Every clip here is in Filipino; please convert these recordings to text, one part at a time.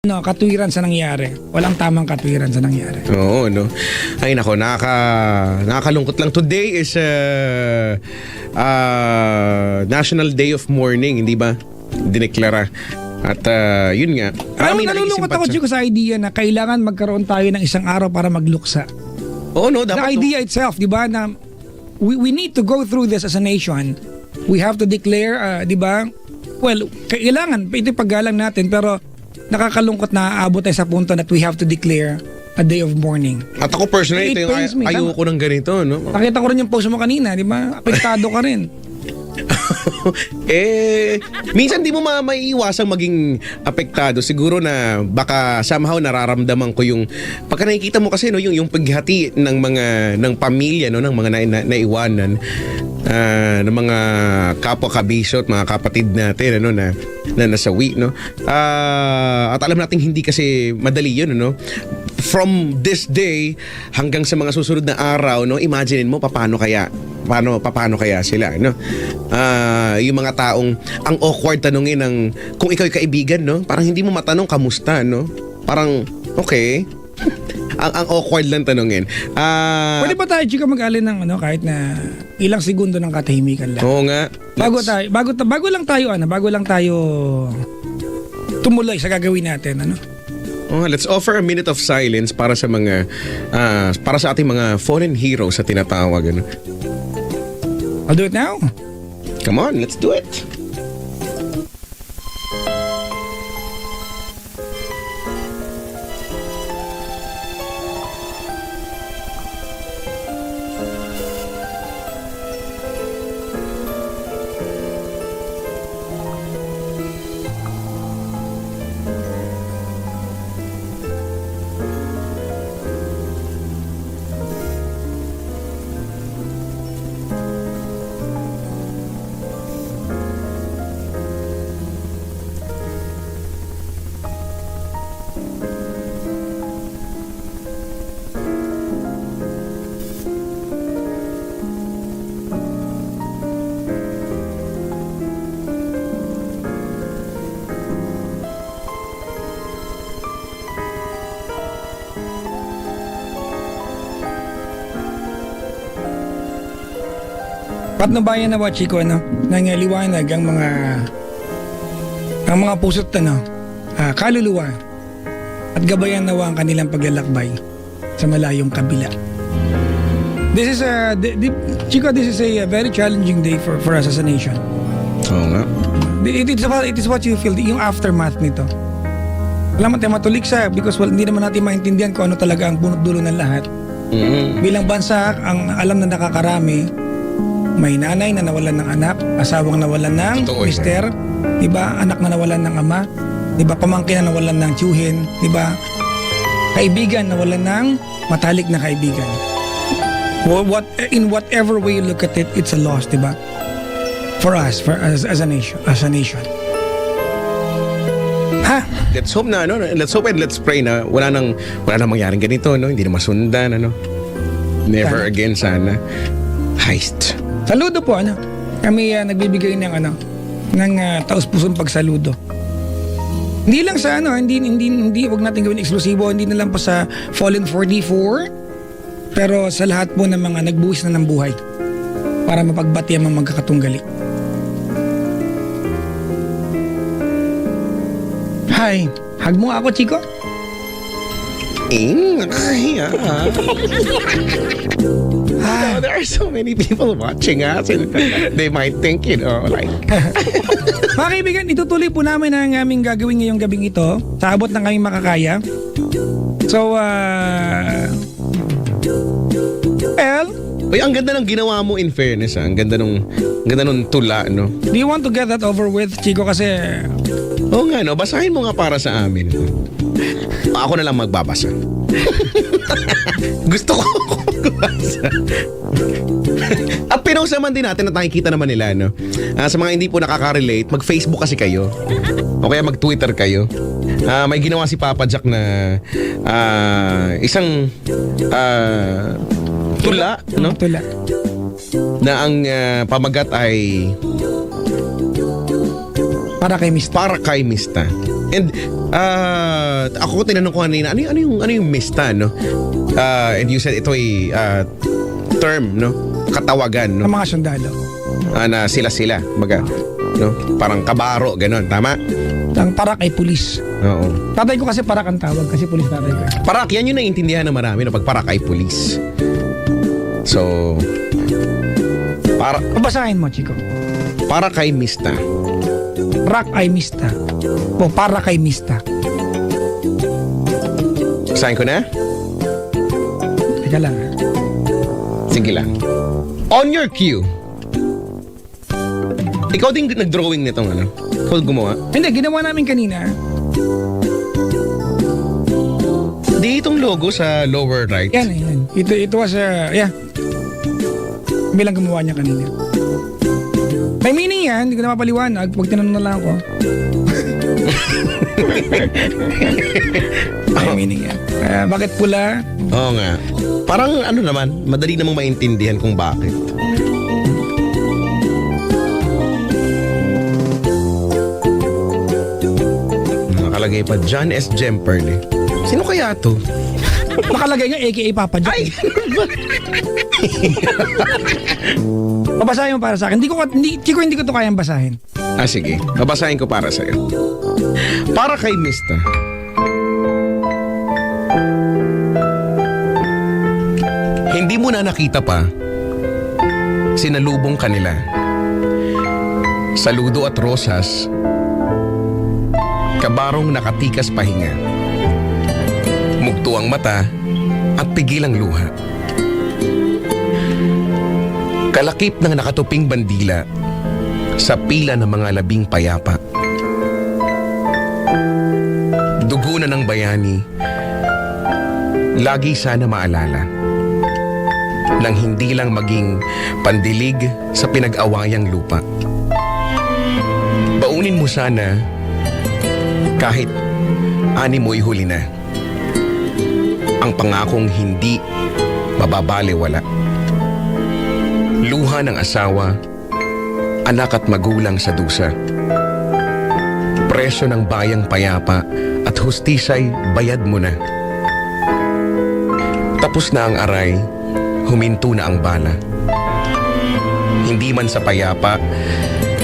No, katwiran sa nangyari. Walang tamang katwiran sa nangyari. Oo, no. Ay nako, nakakalungkot lang. Today is National Day of Mourning, hindi ba? Dineklara. At yun nga. Alam mo, nalulungkot ako Chico sa idea na kailangan magkaroon tayo ng isang araw para magluksa. Oo, no. The Dapat, idea itself, di ba, na we need to go through this as a nation. We have to declare, di ba? Well, kailangan, ito yung paggalang natin, pero nakakalungkot na aabot tayo sa punto that we have to declare a day of mourning. At ako personally, It ito yung pains me, ayoko ng ganito, no? Nakita ko rin yung post mo kanina, di ba? Apektado ka rin. Minsan di mo maiiwasang maging apektado. Siguro na baka somehow nararamdaman ko yung pagka nakikita mo kasi no yung paghati ng pamilya no ng mga naiwanan ng mga kapwa kabisyo at mga kapatid natin ano na nasawi no. At alam natin hindi kasi madali yun no. From this day hanggang sa mga susunod na araw no, imaginein mo paano kaya sila no. Yung mga taong ang awkward tanungin ng kung ikaw ay kaibigan no, parang hindi mo matanong kamusta no. Parang okay. ang awkward lang tanungin. Pwede ba tayo Chico mag-alin ng ano kahit na ilang segundo ng katahimikan lang? Oo nga. Bago lang tayo tumuloy sa gagawin natin ano. Let's offer a minute of silence para sa mga para sa ating mga fallen heroes sa tinatawag ano. I'll do it now. Come on, let's do it. Patnubayan na ba Chico ano? Nangaliwanag ang mga puso't ano, kaluluwa at gabayan nawa ang kanilang paglalakbay sa malayong kabila. This is Chico, this is a very challenging day for us as a nation. Oo nga. It is what you feel, yung aftermath nito. Alam mo tayo matuliksa because hindi naman natin maintindihan kung ano talaga ang punot dulo ng lahat. Bilang bansa, ang alam na nakakarami, may nanay na nawalan ng anak, asawang nawalan ng mister, diba? Anak na nawalan ng ama, diba? Pamangkin na nawalan ng tiyuhin, diba? Kaibigan nawalan ng matalik na kaibigan. In whatever way you look at it, it's a loss, diba? For us, as a nation. Ha? Let's hope na let's hope and let's pray na wala nang mangyaring ganito no, hindi na masundan ano. Never again sana. Heist. Saludo po ano. Kami nagbibigay ng taus-pusong pagsaludo. Hindi lang sa hindi wag natin gawin eksklusibo, hindi na lang po sa Fallen 44, pero sa lahat po ng mga nagbuwis na ng buhay para mapagbati ang mga magkakatunggali. Hi, hug mo ako, Chico. There are so many people watching us and they might think, like... Mga kaibigan, itutuloy po namin ang aming gagawin ngayong gabing ito sa abot ng aming makakaya. So, Uy, ang ganda ng ginawa mo in fairness, Ang ganda nung tula, no? Do you want to get that over with, Chico? Kasi... Oo nga, no? Basahin mo nga para sa amin. Ako na lang magbabasa. Gusto ko magbabasa. At pinost naman din natin at nakikita naman nila, no? Sa mga hindi po nakaka-relate, mag-Facebook kasi kayo. O kaya mag-Twitter kayo. May ginawa si Papa Jack na isang tula, no? Tula. Na ang pamagat ay Para kay Mista. Para kay Mista. And ako tinanong ko kanina, ano yung mista, no? And you said ito ay term, no? Katawagan, no? Ng mga sundalo. Na sila, baga, no? Parang kabaro, ganon, tama? Ang parak ay pulis. Oo. Tatay ko kasi parak ang tawag kasi pulis tatay ko. Parak, yan yung naiintindihan ng marami, no? Pag parak ay pulis. So, Babasahin mo, Chico. para kay mista. Parak ay mista. O para kay mista. Basahin ko na? Teka lang. Ha? Sige lang. On your cue. Ikaw din nag-drawing nitong ano? Ikaw gumawa? Hindi, ginawa namin kanina. Di itong logo sa lower right. Yan. Ito was, yeah. Bilang gumawa niya kanina. May meaning yan, hindi ko na mapaliwanag. Pag tinanong na lang ako. May meaning yan. Bakit pula? Oo nga. Parang ano naman, madali namang maintindihan kung bakit. Nakalagay pa, John S. Jemperle. Sino kaya to? Nakalagay nga AKA Papa Jack. Ay! Babasahin mo para sa akin. Chico, hindi ko to kayang basahin. Sige. Babasahin ko para sa'yo. Para kay Mista. Hindi mo na nakita pa. Sinalubong kanila. Saludo at rosas. Kabarong nakatikas pahinga. Mugto ang mata at pigil ang luha. Kalakip ng nakatuping bandila sa pila ng mga labing payapa. Dugo na ng bayani, lagi sana maalala nang hindi lang maging pandilig sa pinag-awayang lupa. Baunin mo sana kahit ani mo'y huli na ang pangakong hindi mababaliwala. Luha ng asawa, anak at magulang sa dusa. Presyo ng bayang payapa at hustisa'y bayad mo na. Tapos na ang aray, huminto na ang bala. Hindi man sa payapa,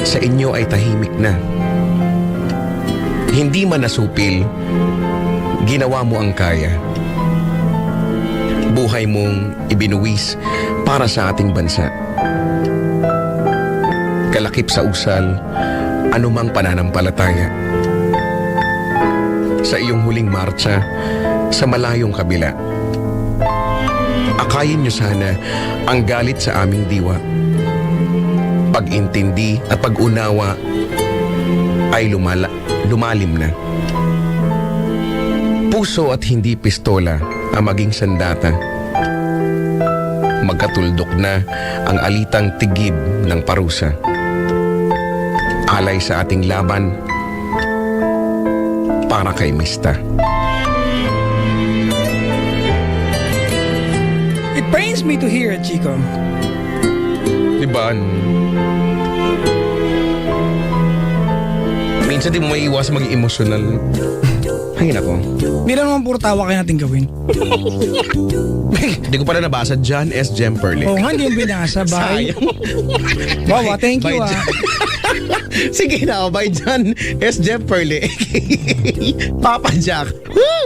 sa inyo ay tahimik na. Hindi man nasupil, ginawa mo ang kaya. Buhay mong ibinuwis para sa ating bansa. Kalakip sa usal, anumang pananampalataya. Sa iyong huling marcha, sa malayong kabila. Akayin niyo sana ang galit sa aming diwa. Pag-intindi at pag-unawa ay lumalim na. Puso at hindi pistola ang maging sandata. Magkatuldok na ang alitang tigib ng parusa. Alay sa ating laban para kay Mista. It pains me to hear it, Chico. Diba? Minsan di mo maiiwas maging emotional. Ay, nako. Hindi na naman puro tawa kaya natin gawin. Hindi ko pala nabasa. John S. Jemperle. Oo nga, hindi yung binasa. Bye. Sayang. Wow, thank you. Bye, Sige na, by John S. Jemperle. Papa Jack. Woo!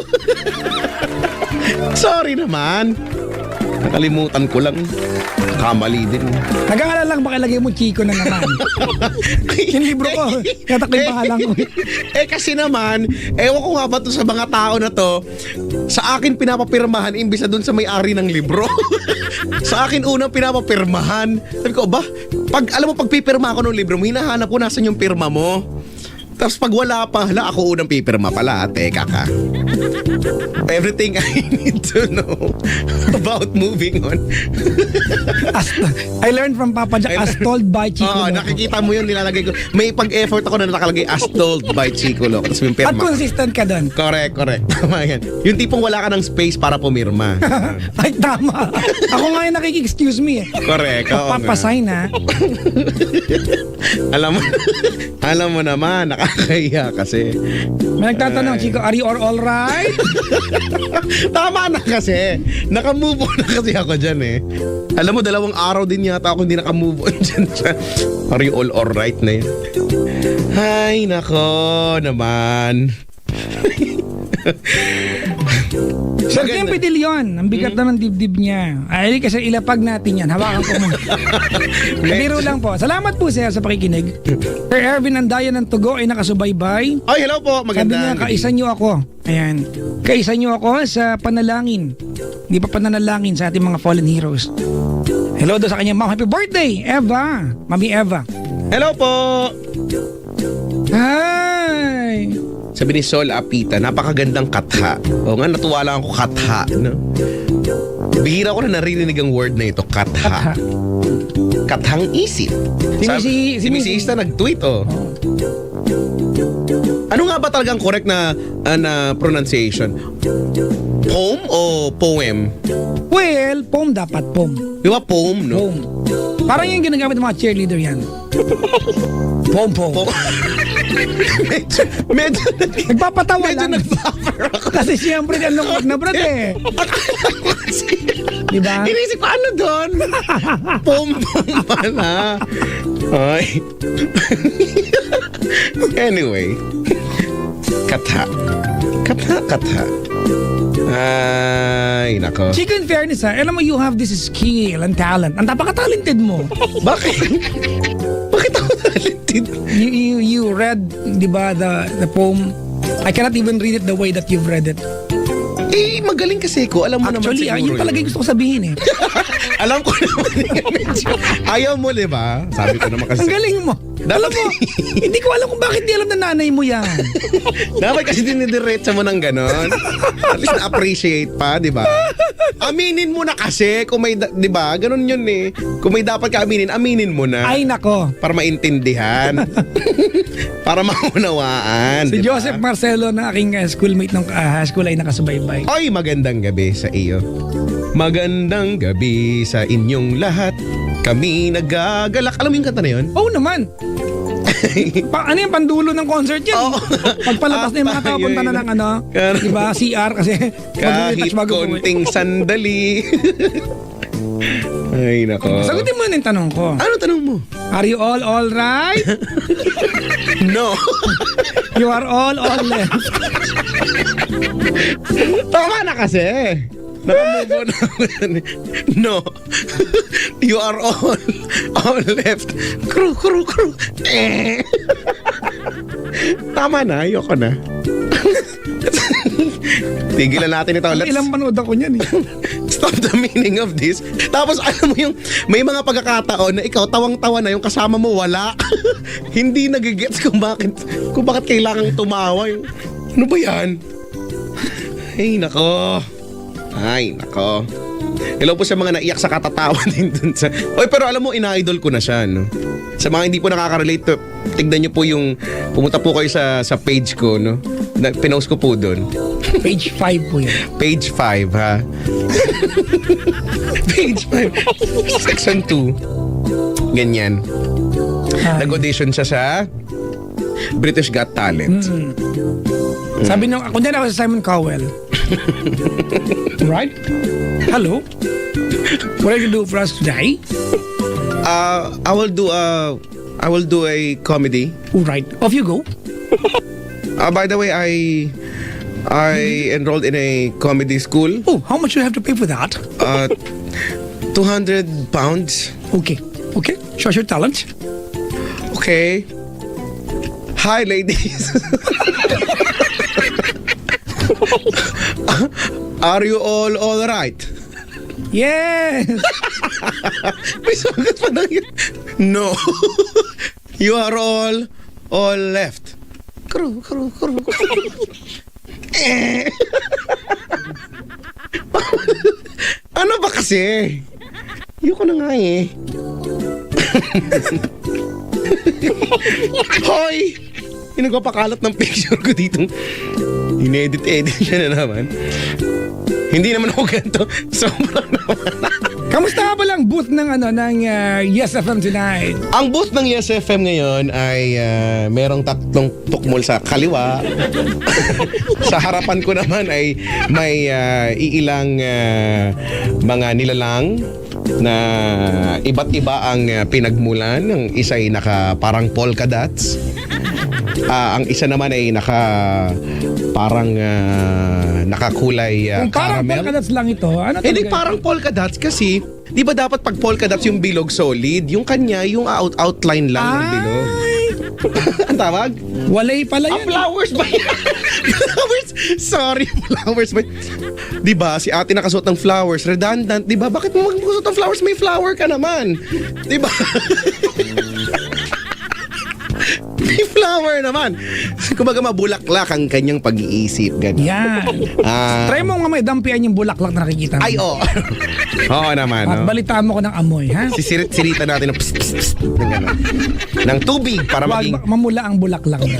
Sorry naman. Nakalimutan ko lang. Kamali din. Nag-aalala lang baka ilagay mo Chico na naman. Yung libro ko, katak yung pangalan ko. Kasi naman, ewan ko nga ba to sa mga tao na to, sa akin pinapapirmahan imbis na dun sa may-ari ng libro. Sa akin unang pinapapirmahan. Sabi ko, alam mo, pag pipirma ako ng libro mo, hinahanap ko nasan yung pirma mo. Tapos pag wala pa, ako unang pipirma pala. Teka ka. Everything I need to know about moving on. I learned from Papa Jack, as told by Chico Loco. Nakikita mo yun, nilalagay ko. May pag-effort ako na nakalagay as told by Chico Loco. Tapos yung pirma. At consistent ka doon. Correct. Tama yan. Yung tipong wala ka ng space para pumirma. Ay, tama. Ako nga yung nakiki-excuse me eh. Correct. Oo nga. Papasign ha. alam mo naman, nakakahiya kasi. May nagtatanong, Chico, are you all right? Tama na kasi. Nakamove on na kasi ako dyan eh. Alam mo, 2 araw din yata ako hindi nakamove on dyan. Are you all alright na yun? Ay, nako naman. Sir Kempe De Leon, ang bigat na ng dibdib niya. Ay, kasi ilapag natin yan. Hawakan ko muna. Biro lang po. Salamat po, sir, sa pakikinig. Sir Ervin Andaya ng Tugo ay nakasubaybay. Ay, hello po. Sabi Maganda. niya, kaisa niyo ako. Ayan. Kaisa niyo ako sa panalangin. Hindi pa pananalangin sa ating mga fallen heroes. Hello daw sa kanya, Ma'am. Happy birthday, Eva. Mami Eva. Hello po. Hi! Sabi ni Sol Apita, napakagandang katha. O nga, natuwa lang ako katha. No? Bihira ko na naririnig ang word na ito, katha. Kathang isip. Si Miss Ista nag-tweet, oh. Ano nga ba talagang correct na pronunciation? Poem o poem? Well, poem dapat, poem. Di ba poem, no? Poem. Parang yung ginagamit ng mga cheerleader yan. Poem. medyo Nagpapatawa medyo lang. nag-buffer ako. Kasi siyempre, lungkot na brad eh. Diba? Inisip ko, ano doon? Pom pala. Ay. Anyway. Katha. Ay, nako. Chicken fairness ha, alam mo you have this skill and talent. Ang napaka-talented mo. Bakit? Bakit ako talented? You read, di ba, the poem. I cannot even read it the way that you've read it. Eh, magaling kasi ko. Alam mo Actually, naman siguro. yun talaga yung gusto ko sabihin eh. Alam ko naman yung medyo. Ayaw mo, di ba? Sabi ko naman kasi. Ang galing mo. Alam mo, hindi ko alam kung bakit di alam na nanay mo yan. Dapat kasi dinidiretsa mo ng ganon. At least na-appreciate pa, di ba? Aminin mo na kasi kung may, di ba? Ganon yun eh. Kung may dapat ka aminin mo na. Ay nako. Para maintindihan. Para maunawaan. Si di ba? Joseph Marcelo na aking schoolmate ng school ay nakasubaybay. Ay, magandang gabi sa iyo. Magandang gabi sa inyong lahat. Kami nagagalak. Alam mo yung kanta na yun? Oo naman. Ano yung pandulo ng concert yan? Oo. Pagpalabas na yung mga tao, punta na ng ano, di ba, CR kasi Kahit konting sandali. Ay, nako. Sagutin mo na yung tanong ko. Ano tanong mo? Are you all right? No. You are all left. Tama na kasi. Nakamove on ako. No. You are all left. Crew. Tama na, ayoko na. Tigilan natin ito. Ilang panood ako niyan eh. Stop the meaning of this. Tapos alam mo yung may mga pagkakataon na ikaw tawang-tawa na yung kasama mo wala. Hindi nagigets kung bakit kailangang tumawa. Ano ba yan? Ay, nako. Hello po sa mga naiyak sa katatawa din dun sa... Oy, pero alam mo, ina-idol ko na siya, no? Sa mga hindi po nakaka-relate, tignan nyo po yung... Pumunta po kayo sa page ko, no? Pinost ko po dun. Page 5 po yan. Page 5, ha? Page 5. Section 2. Ganyan. Nag-audition siya sa British Got Talent. Sabi nung, ako din ako sa Simon Cowell. Right? Hello? What are you do for us today? I will do a comedy. Right. Off you go. By the way, I enrolled in a comedy school. Oh, how much do you have to pay for that? £200. Okay. Show your talent. Okay. Hi, ladies. Are you all right? Yes! May sagot pa na yun. No. You are all left. Crew. Ano ba kasi? Ayoko na nga eh. Hoy! Yung nagpapakalat ng picture ko dito. Inedit siya na naman. Hindi naman ako ganito. Sobrang naman. Kamusta ka ba lang, booth ng Yes FM tonight? Ang booth ng Yes FM ngayon ay merong tatlong tukmol sa kaliwa. Sa harapan ko naman ay may iilang mga nilalang na iba't iba ang pinagmulan. Ang isa ay parang polka dots. Ang isa naman ay parang nakakulay Kung parang caramel. polka dots lang ito, ano talaga? Hindi parang polka dots kasi, di ba dapat pag polka dots yung bilog solid, yung kanya yung outline lang ng bilog. Ang tawag? Walay pala yan. Flowers ba yan? Flowers? Sorry, flowers ba? Di ba, si ate nakasuot ng flowers, redundant, di ba? Bakit mo magsuot ng flowers? May flower ka naman. Di ba? May flower naman. Kumbaga mabulaklak ang kanyang pag-iisip. Ganyan. Yan. Try mo nga may dampian yung bulaklak na nakikita mo. Ay, oo. Oo naman. At No? balitaan mo ko ng amoy, ha? Sisirit-sirita natin ng psst, psst, psst, ng gano'n. Ng tubig para Wag maging mamula ang bulaklak mo.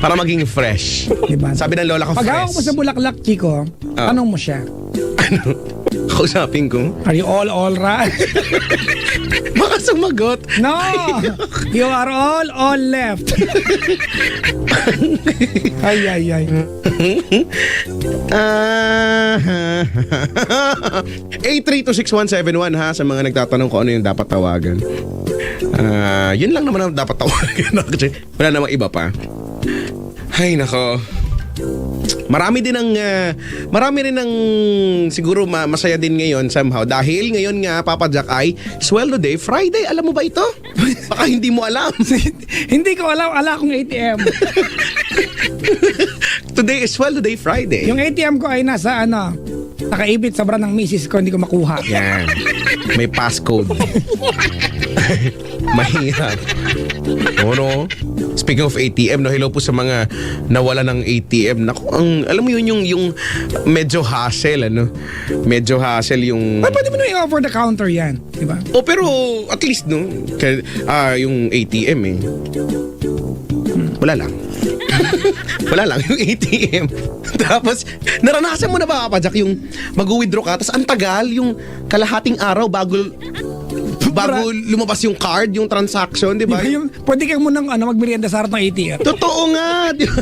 para maging fresh. Diba? Sabi ng lola ko, Pag hawak mo fresh. sa bulaklak, Chico, tanong mo siya, Ano? Kausapin ko. are you all right? Baka sumagot. No! You are all left. ay. 8326171 ha, sa mga nagtatanong kung ano yung dapat tawagan. Yun lang naman ang dapat tawagan. Wala namang iba pa. Ay, nako. Marami rin ang siguro masaya din ngayon somehow dahil ngayon nga Papa Jack ay Sweldo Day Friday. Alam mo ba ito? Baka hindi mo alam. Hindi ko alam, ala kong ATM. Today is Sweldo Day Friday. Yung ATM ko ay nakaipit sa bra ng misis ko, hindi ko makuha. Yan. May passcode. Mahirap. No? Speaking of ATM, no, hello po sa mga nawala ng ATM. Naku, alam mo yun yung medyo hassle, ano? Medyo hassle yung... Ay, pwede mo na i-over the counter yan, di ba? Oh, pero at least, no? Yung ATM, eh. Wala lang. Wala lang, yung ATM. Tapos, naranasan mo na ba, Papa Jack, yung mag-withdraw ka, tapos ang tagal, yung kalahating araw bago lumabas yung card, yung transaction, di ba? Pwede kang munang magmerienda sa harap ng ATM. Totoo nga. Di ba?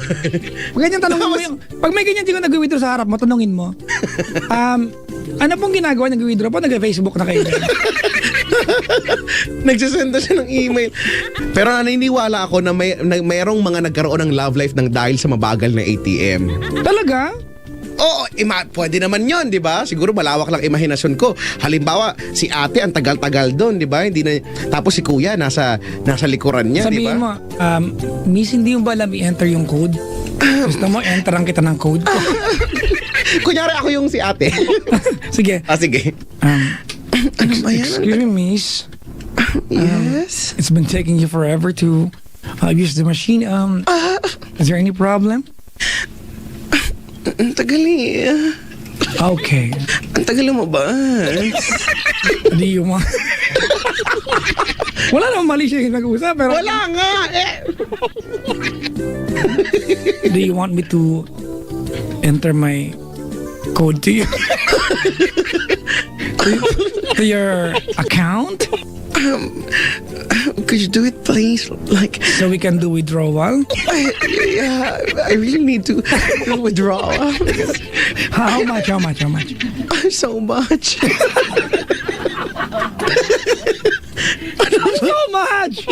Pag ganyan tanongin mo yung, pag may ganyan siguro nag-withdraw sa harap mo, tanongin mo, ano pong ginagawa nag-withdraw? Pa nag-Facebook na kayo. Nagsasend siya ng email. Pero naniniwala ako na mayroong mga nagkaroon ng love life ng dahil sa mabagal na ATM. Talaga? Oo, pwede naman yon, di ba? Siguro malawak lang imahinasyon ko. Halimbawa, si ate ang tagal-tagal doon, di ba? Hindi na, tapos si kuya nasa likuran niya, di ba? Sabihin mo, miss, hindi mo ba alam i-enter yung code? Gusto mo, enteran kita ng code ko. Kunyari ako yung si ate. Sige. Sige. Ano ba yan? Excuse me, miss. Yes? It's been taking you forever to use the machine. Is there any problem? Ang tagal eh. Okay. Ang tagal lumabas. Do you want... Wala namang mali siya yung nag-uusap, pero... Wala nga eh. Do you want me to enter my code to you? to your account? Could you do it please? Like, So we can do withdrawal? I really need to withdraw. How much? So much. So much!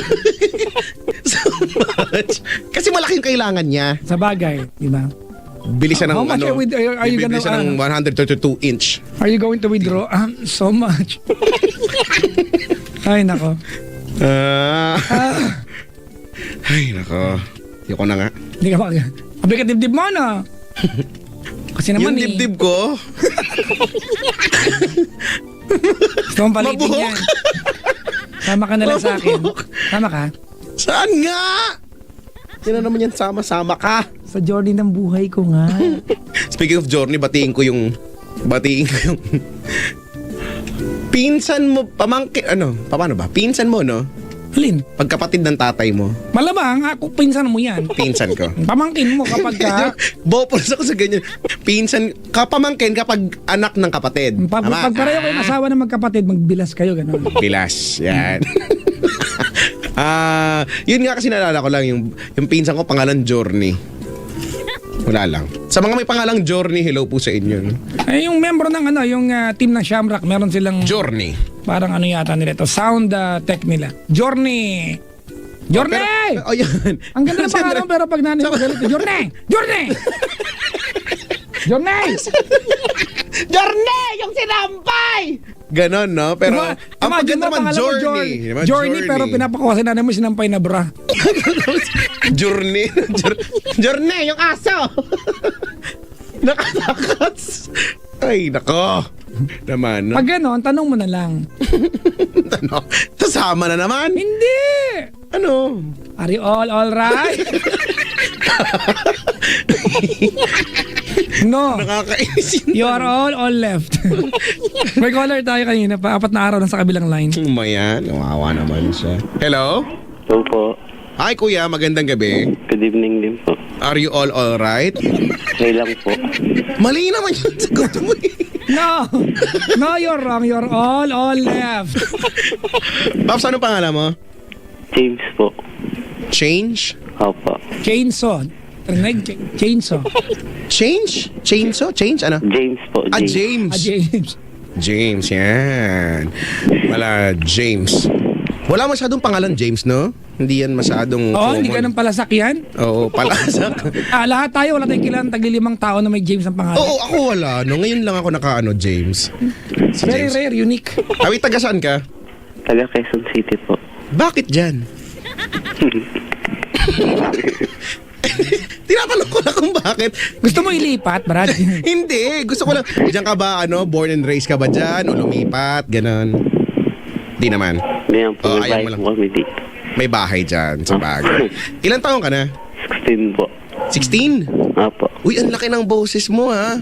So much. Kasi malaki yung kailangan niya. Sa bagay, di ba? Bili siya ng How much are you bibili gonna... siya ng 132 inch. Are you going to withdraw? So much. Ay, nako. Ay, nako. Yoko na nga. Hindi ka ba... Abi ka dibdib mo, no? Kasi naman Yung dibdib ko, Gusto mong palitin Mabuhok. yan. Sama ka na lang sa akin. Mabuhok. Sama ka? saan nga? Sino naman yan sama-sama ka? Sa journey ng buhay ko nga. Speaking of journey, batiin ko yung pinsan mo, paano ba? Pinsan mo, no? Halin? Pagkapatid ng tatay mo. Malamang, ako, pinsan mo yan. Pinsan ko. Pamangkin mo kapag ka, Bopos ako sa ganyan. Pinsan, kapamangkin kapag anak ng kapatid. pag Tama? pareho kayong asawa ng magkapatid, magbilas kayo, gano'n. Bilas. Yan. Yun nga kasi naalala ko lang, yung pinsan ko pangalan Journey. Wala lang. Sa mga may pangalang Journey, hello po sa inyo. No? Ay, yung membro ng yung team ng Shamrock, meron silang Journey. parang ano yata nila ito, sound tech nila. Journey! Journey! Oh, yan. Ang ganda ng pangalan pero pag nanay mo galit, Journey! Journey! Journey! Journey! Yung sinampay! Ganon, no? Pero, ang Imagine maganda mo, naman, pangalan mo, Journey. Diba? Journey, pero pinapakuwasan na naman sinampay na bra. Journey. Journey, yung aso. Nakatakas. Ay, nako. Naman, no? Pag gano'n, tanong mo na lang. Ano? Kasama na naman. Hindi! Ano? Are you all right? No. Nakakainis yun. You are all left. May caller tayo kanina pa. 4 na araw na sa kabilang line. Maya, nawawa naman siya. Hello? Hello po. Hi, kuya. Magandang gabi. Good evening din po. Are you all right? Okay lang po. Mali naman yung sagot mo eh. No! No, you're wrong. You're all left. Paps, ano pangalan mo? James po. Change? Opo. Chainsaw. Rinig? Chainsaw. Change? Chainsaw? Change? Ano? James po. Ah, James. James. James. James, yan. Wala, James. Wala masyadong pangalan James, no? Hindi yan masyadong Oo, hindi common. ganun palasak yan. Oo, palasak. Lahat tayo, wala tayong kilang tagli-5 tao na may James ang pangalan. Oo, ako wala. No? Ngayon lang ako nakaano, James. Si Very James. rare, unique. Awit, taga saan ka? Taga Quezon City po. Bakit dyan? Tinatanong ko lang kung bakit. Gusto mo ilipat, Brad? Hindi, gusto ko lang. Diyan ka ba, born and raised ka ba dyan? O lumipat? Ganon. Di naman. Hindi yan po. Oh, May ayaw bahay mo lang. po kami dito. May bahay dyan sa bagay. Ilan taong ka na? 16 po. 16? Opo. Uy, ang laki ng boses mo, ha?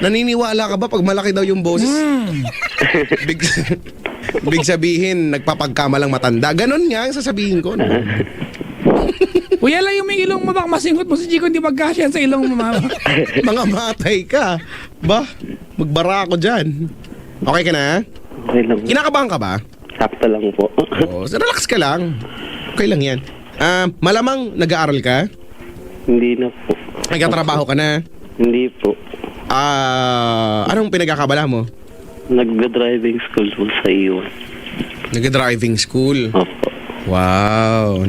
Naniniwala ka ba pag malaki daw yung boses? Big, big sabihin, nagpapagkamalang matanda. Ganon nga ang sasabihin ko. No? Uy, lang yung may ilong mo, baka masingot mo si Chico, hindi magkasya sa ilong mo, mama. Mga matay ka. Ba, magbara ako dyan. Okay ka na? Okay lang. Kinakabahan ka ba? Sakto lang po. Oo, relax ka lang. Okay lang yan. Malamang nag-aaral ka? Hindi na po. Nagkatrabaho ka na? Hindi po. Anong pinagkakabala mo? Nag-driving school po sa iwan. Nag-driving school. Opo. Wow.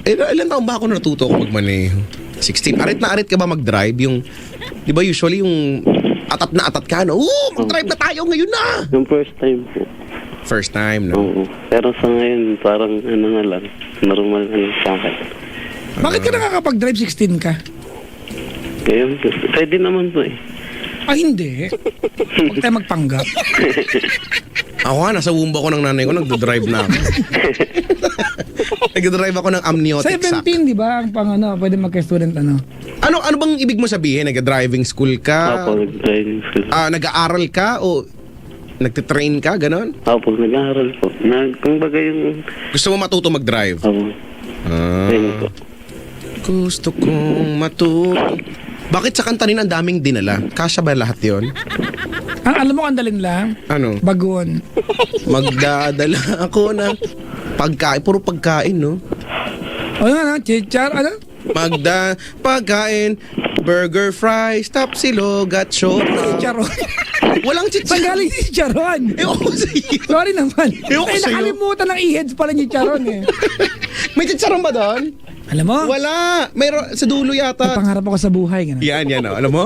Ilan taon ba ako natuto ko magmaneho? 16. Arit na arit ka ba mag-drive? Yung, di ba usually yung atat na atat ka, no? Mag-drive na tayo ngayon na! Yung first time po. First time, no? Oo. Pero sa ngayon, parang ano na lang. Normal na lang sa akin. Bakit ka nakakapag-drive 16 ka? Ngayon, pwede naman po eh. Hindi. Huwag tayo magpanggap. Ako nga, nasa womb ako ng nanay ko, nagdo-drive na ako. Nagdo-drive ako ng amniotic sac. 17, di ba? Ang pang pwede magka-student Ano bang ibig mo sabihin? Nag-driving school ka? Opo, nag-driving school. Nag-aaral ka o nagtitrain ka, ganon? Opo, nag-aaral po. Kung bagay yung... Gusto mo matuto mag-drive? Opo, Ah, ayun po. gusto kong matuto. Bakit sa kanta nila ang daming dinala? Kasya ba lahat yon? Alam mo, andalin lang. Ano? Bagon. Magdadala ako ng pagkain. Puro pagkain, no? O nga, chichar, ano? Pagkain, burger, fries, tapsilog at sopa. Chicharon. Walang Saan chicharon. galing si Chicharon? Ewan ko sa'yo. Sorry naman. Ewan ko Ay, sa'yo. nakalimutan ng i-heads pala ni Chicharon eh. May chicharon ba doon? Alam mo, Wala. Mayroon sa dulo yata. pangarap ako sa buhay. Ganun. Yan, oh. Alam mo?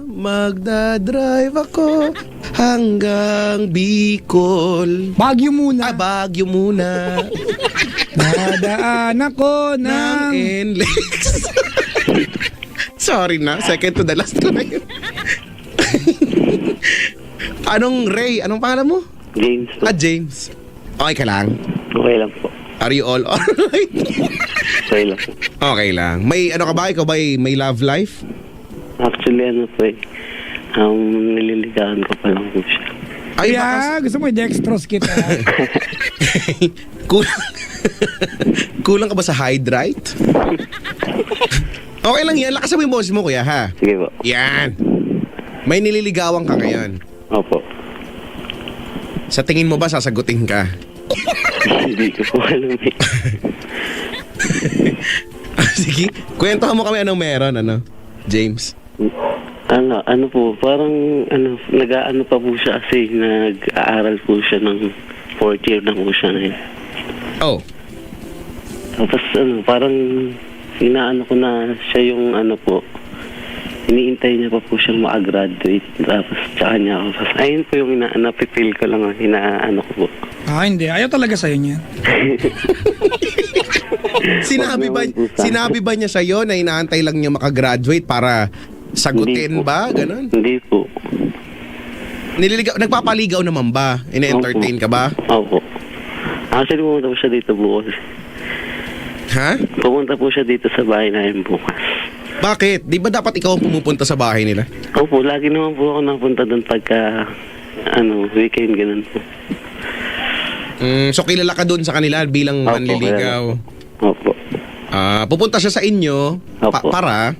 Magdadrive ako hanggang Bicol. Baguio muna. Baguio muna. Nadaan ako ng ng... NLEX. Sorry na. Second to the last ko na yun. Anong Ray? Anong pangalan mo? James po. James. Okay ka lang? Okay lang po. Are you all alright? Okay lang po. Okay lang. May ano ka ba? Ikaw ba may love life? Actually, ano po eh. Nililigahan ko pa lang po siya. Ay, baka Kaya gusto mo i-dextrose kita. kulang. Kulang ka ba sa hydrite? Okay lang yan. Lakasan mo yung boses mo, kuya, ha? Sige po. Yan. May nililigawan ka ngayon. Opo. Sa tingin mo ba sasagutin ka? Hindi ko po alam eh. Sige. Kwentuhan mo kami anong meron, James. Ano po, parang nag-aano pa po siya kasi nag-aaral po siya ng 4th year na po siya ngayon. Oh. Tapos parang inaano ko na siya yung po, iniintay niya pa po siyang makagraduate. Tapos tsaka niya ako. Tapos ayun po yung napipil ko lang, inaano ko po. Hindi. Ayaw talaga sa'yo niyan. Sinabi ba niya sa'yo na inaantay lang niya makagraduate para sagutin Hindi po. ba? Ganon? Hindi po. Nagpapaligaw naman ba? Ina-entertain ka ba? Opo. Actually, pumunta po siya dito bukas. Ha? Pumunta po siya dito sa bahay namin bukas. Bakit? Di ba dapat ikaw ang pumupunta sa bahay nila? Opo, lagi naman po ako napunta doon pagka weekend ganun po. So kilala ka doon sa kanila bilang Opo, manliligaw. Opo. Pupunta siya sa inyo Opo. para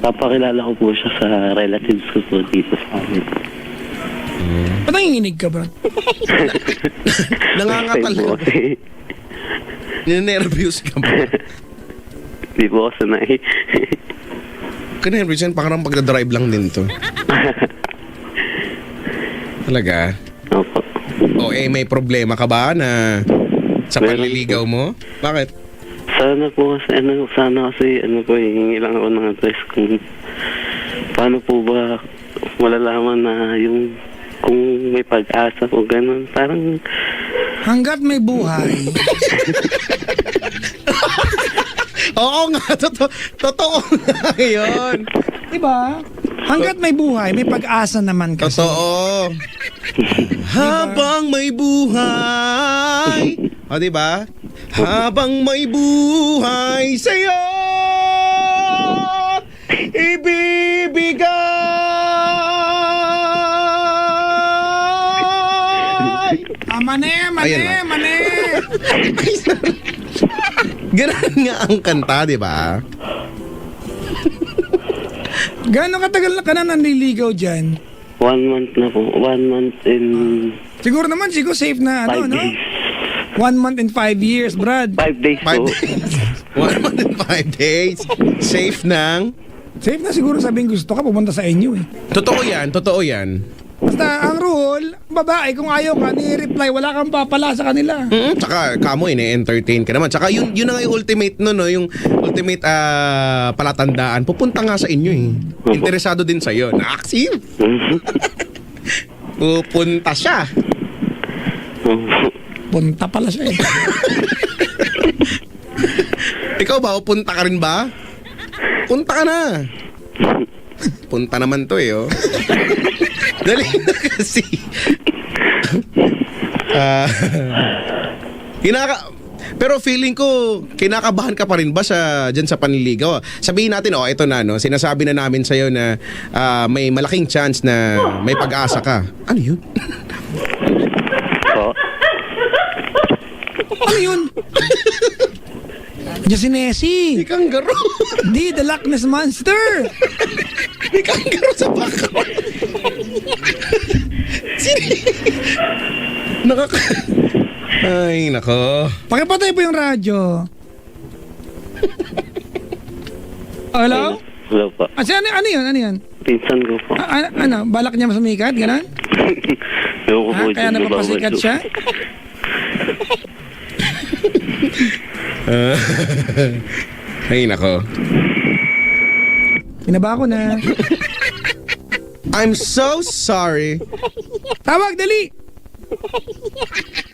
Papakilala ko po siya sa relatives ko po dito sa amin. Ba't nanginginig ka, bro? nangangatal Po ka. kasi Ninenervyos ka ba? di po ako sanay. Ka-nervous yan, parang pagdadrive lang din to. Talaga? Opo. May problema ka ba na sa Meron panliligaw mo? Bakit? Sana po kasi, hingi lang ako ng advice kung paano po ba malalaman na yung kung may pag-asa o ganun. Parang Hanggat may buhay, Oo nga, totoo nga yun. diba? Hanggat may buhay, may pag-asa naman kasi. Totoo. Habang may buhay. O, diba? Habang may buhay sa'yo ibibigay. Mane. Ay, sorry. Ganun nga ang kanta, diba? Gano'ng katagal na ka na nanliligaw dyan? 1 month na po. 1 month and Siguro safe na 5 days. 1 month and 5 years, Brad. 5 days 5 po. days. 1 month and 5 days. Safe ng... Safe na siguro sabihin gusto ka, pumunta sa inyo eh. Totoo yan. Basta ang rule, babae, kung ayaw ka, ni-reply, wala kang papala sa kanila. Tsaka kamo ine-entertain ka naman. Tsaka yun na nga yung ultimate yung ultimate palatandaan. Pupunta nga sa inyo eh. Interesado din sa iyo. Nakaksim. Pupunta siya. Punta pala siya eh. Ikaw ba, pupunta ka rin ba? Punta ka na. Punta naman to eh, oh. Dali na kasi. Pero feeling ko, kinakabahan ka pa rin ba dyan sa panliligaw? Sabihin natin, ito na, no? Sinasabi na namin sa'yo na may malaking chance na may pag-asa ka. Ano yun? Po. Ano yun? Jasinesi. May kanggaro. Di, the Loch Ness Monster. May kanggaro sa background. Ay, nako. Pakipatay po yung radyo. Hello? Hello po. Ano yun? Pinsan ko po. Balak niya masumikat, gano'n? Ewan ko po Kaya dyan, napapasikat babawal siya? Ay, nako. Pinaba ko na. I'm so sorry. Tawag, dali!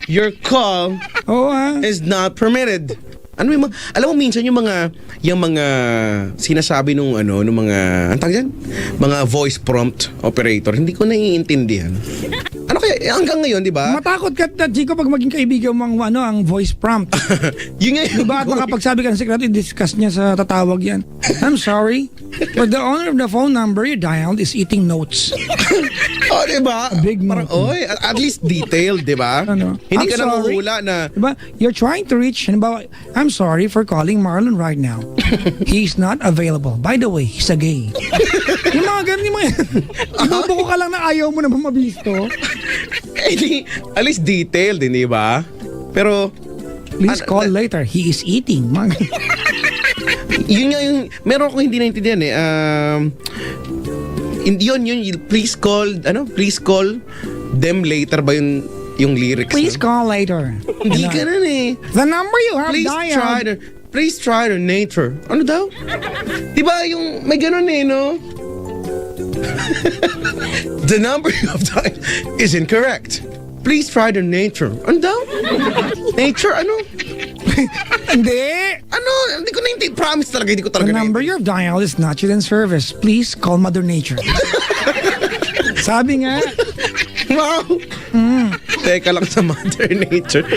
Your call Oo ha. is not permitted. Ano yung alam mo minsan yung mga sinasabi nung mga ang tawag dyan? Mga voice prompt operator, hindi ko naiintindihan. Ano kaya hanggang ngayon, di ba? Matakot ka, Chico, pag maging kaibigan mo ang voice prompt. Yun nga Di ba at makapagsabi ka ng secret, i-discuss niya sa tatawag yan. I'm sorry, but the owner of the phone number you dialed is eating notes. Oh, diba? big Parang, mountain. oy, at least detailed, diba? Ano? Hindi I'm ka sorry. nanguhula na, Diba? You're trying to reach, halimbawa, I'm sorry for calling Marlon right now. He's not available. By the way, he's a gay. Yung mga ganun, yung mga ibubuko ka lang na ayaw mo naman mabisto. eh, di, at least detailed, hindi ba? Pero, Please call later. He is eating. Mga yun nga yung, meron akong hindi naintindihan eh. Yun, please call them later ba yung lyrics? Please no? call later. Hindi Ano? ganun eh. The number you have dialed. Please try the nature. Ano daw? Diba yung, may ganun eh, no? The number you have dialed is incorrect. Please try the nature. Ano daw? Nature, ano? Hindi. Ano? Hindi ko na promise talaga, hindi ko The talaga number you have dialed is not yet in service. Please call Mother Nature. Sabi nga. Wow! Teka lang sa Mother Nature.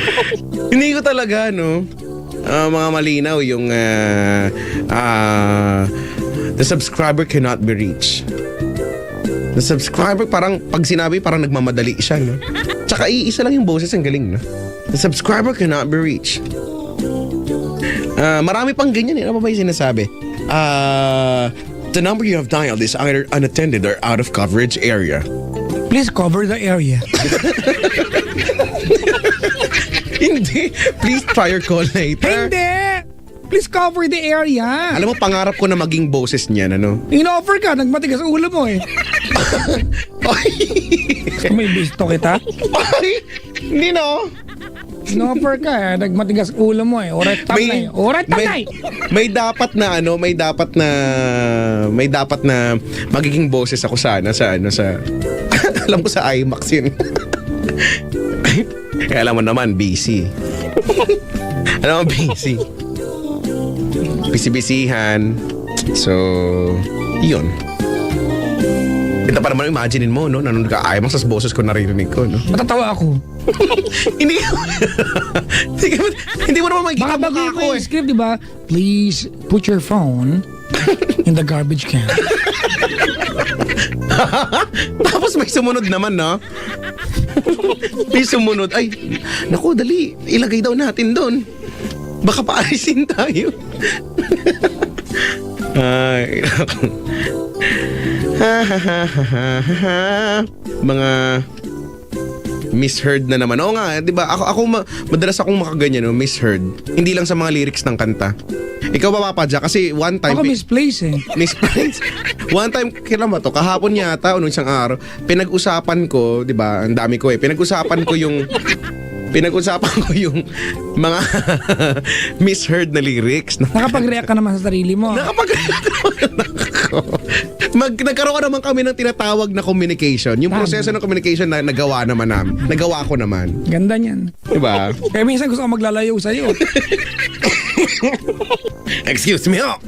Hindi ko talaga, no? Mga malinaw yung the subscriber cannot be reached. The subscriber parang pag sinabi parang nagmamadali siya, no? Tsaka iisa lang yung boses, ang galing, no? The subscriber cannot be reached. Marami pang ganyan eh. Ano ba yung sinasabi? The number you have dialed is either unattended or out of coverage area. Please cover the area. Hindi. Please try your call later. Hindi. Please cover the area. Alam mo, pangarap ko na maging boses niyan, ano? In-offer ka, nagmatigas ulo mo eh. Ay! May bisto kita. Ay! Hindi, no? In-offer ka eh, nagmatigas ulo mo eh. Oret tanay. Oret tanay. May dapat na ano, may dapat na magiging boses ako sana sa alam ko sa IMAX yun. Kaya alam mo naman, busy. Alam mo, busy. Busy-busyhan. So, yun. Ito pa naman, imaginein mo, no? Nanonood ka IMAX, sa boses ko naririnig ko, no? Matatawa ako. Hindi hindi mo naman makikita Baka mukha baguhin ko mo eh. yung script, di ba? Please put your phone in the garbage can. Tapos may sumunod naman, no? May sumunod. Ay, naku, dali. Ilagay daw natin doon. Baka paalisin tayo. Ay, naku. Mga misheard na naman. Oo nga, 'di ba? Madalas akong makaganyan, no, misheard. Hindi lang sa mga lyrics ng kanta. Ikaw ba, Papa Jack? Kasi one time Ako misplace eh. misplaced. One time, kailan ba to? Kahapon yata o nung isang araw, pinag-usapan ko, 'di ba? Ang dami ko eh. Pinag-usapan ko yung mga misheard na lyrics. Nakapag-react ka naman sa sarili mo. Nagkaroon ka naman kami ng tinatawag na communication. Yung Tama. proseso ng communication na nagawa naman namin. Nagawa ko naman. Ganda niyan. Diba? Kaya minsan gusto ko maglalayo sa'yo. Excuse me, oh.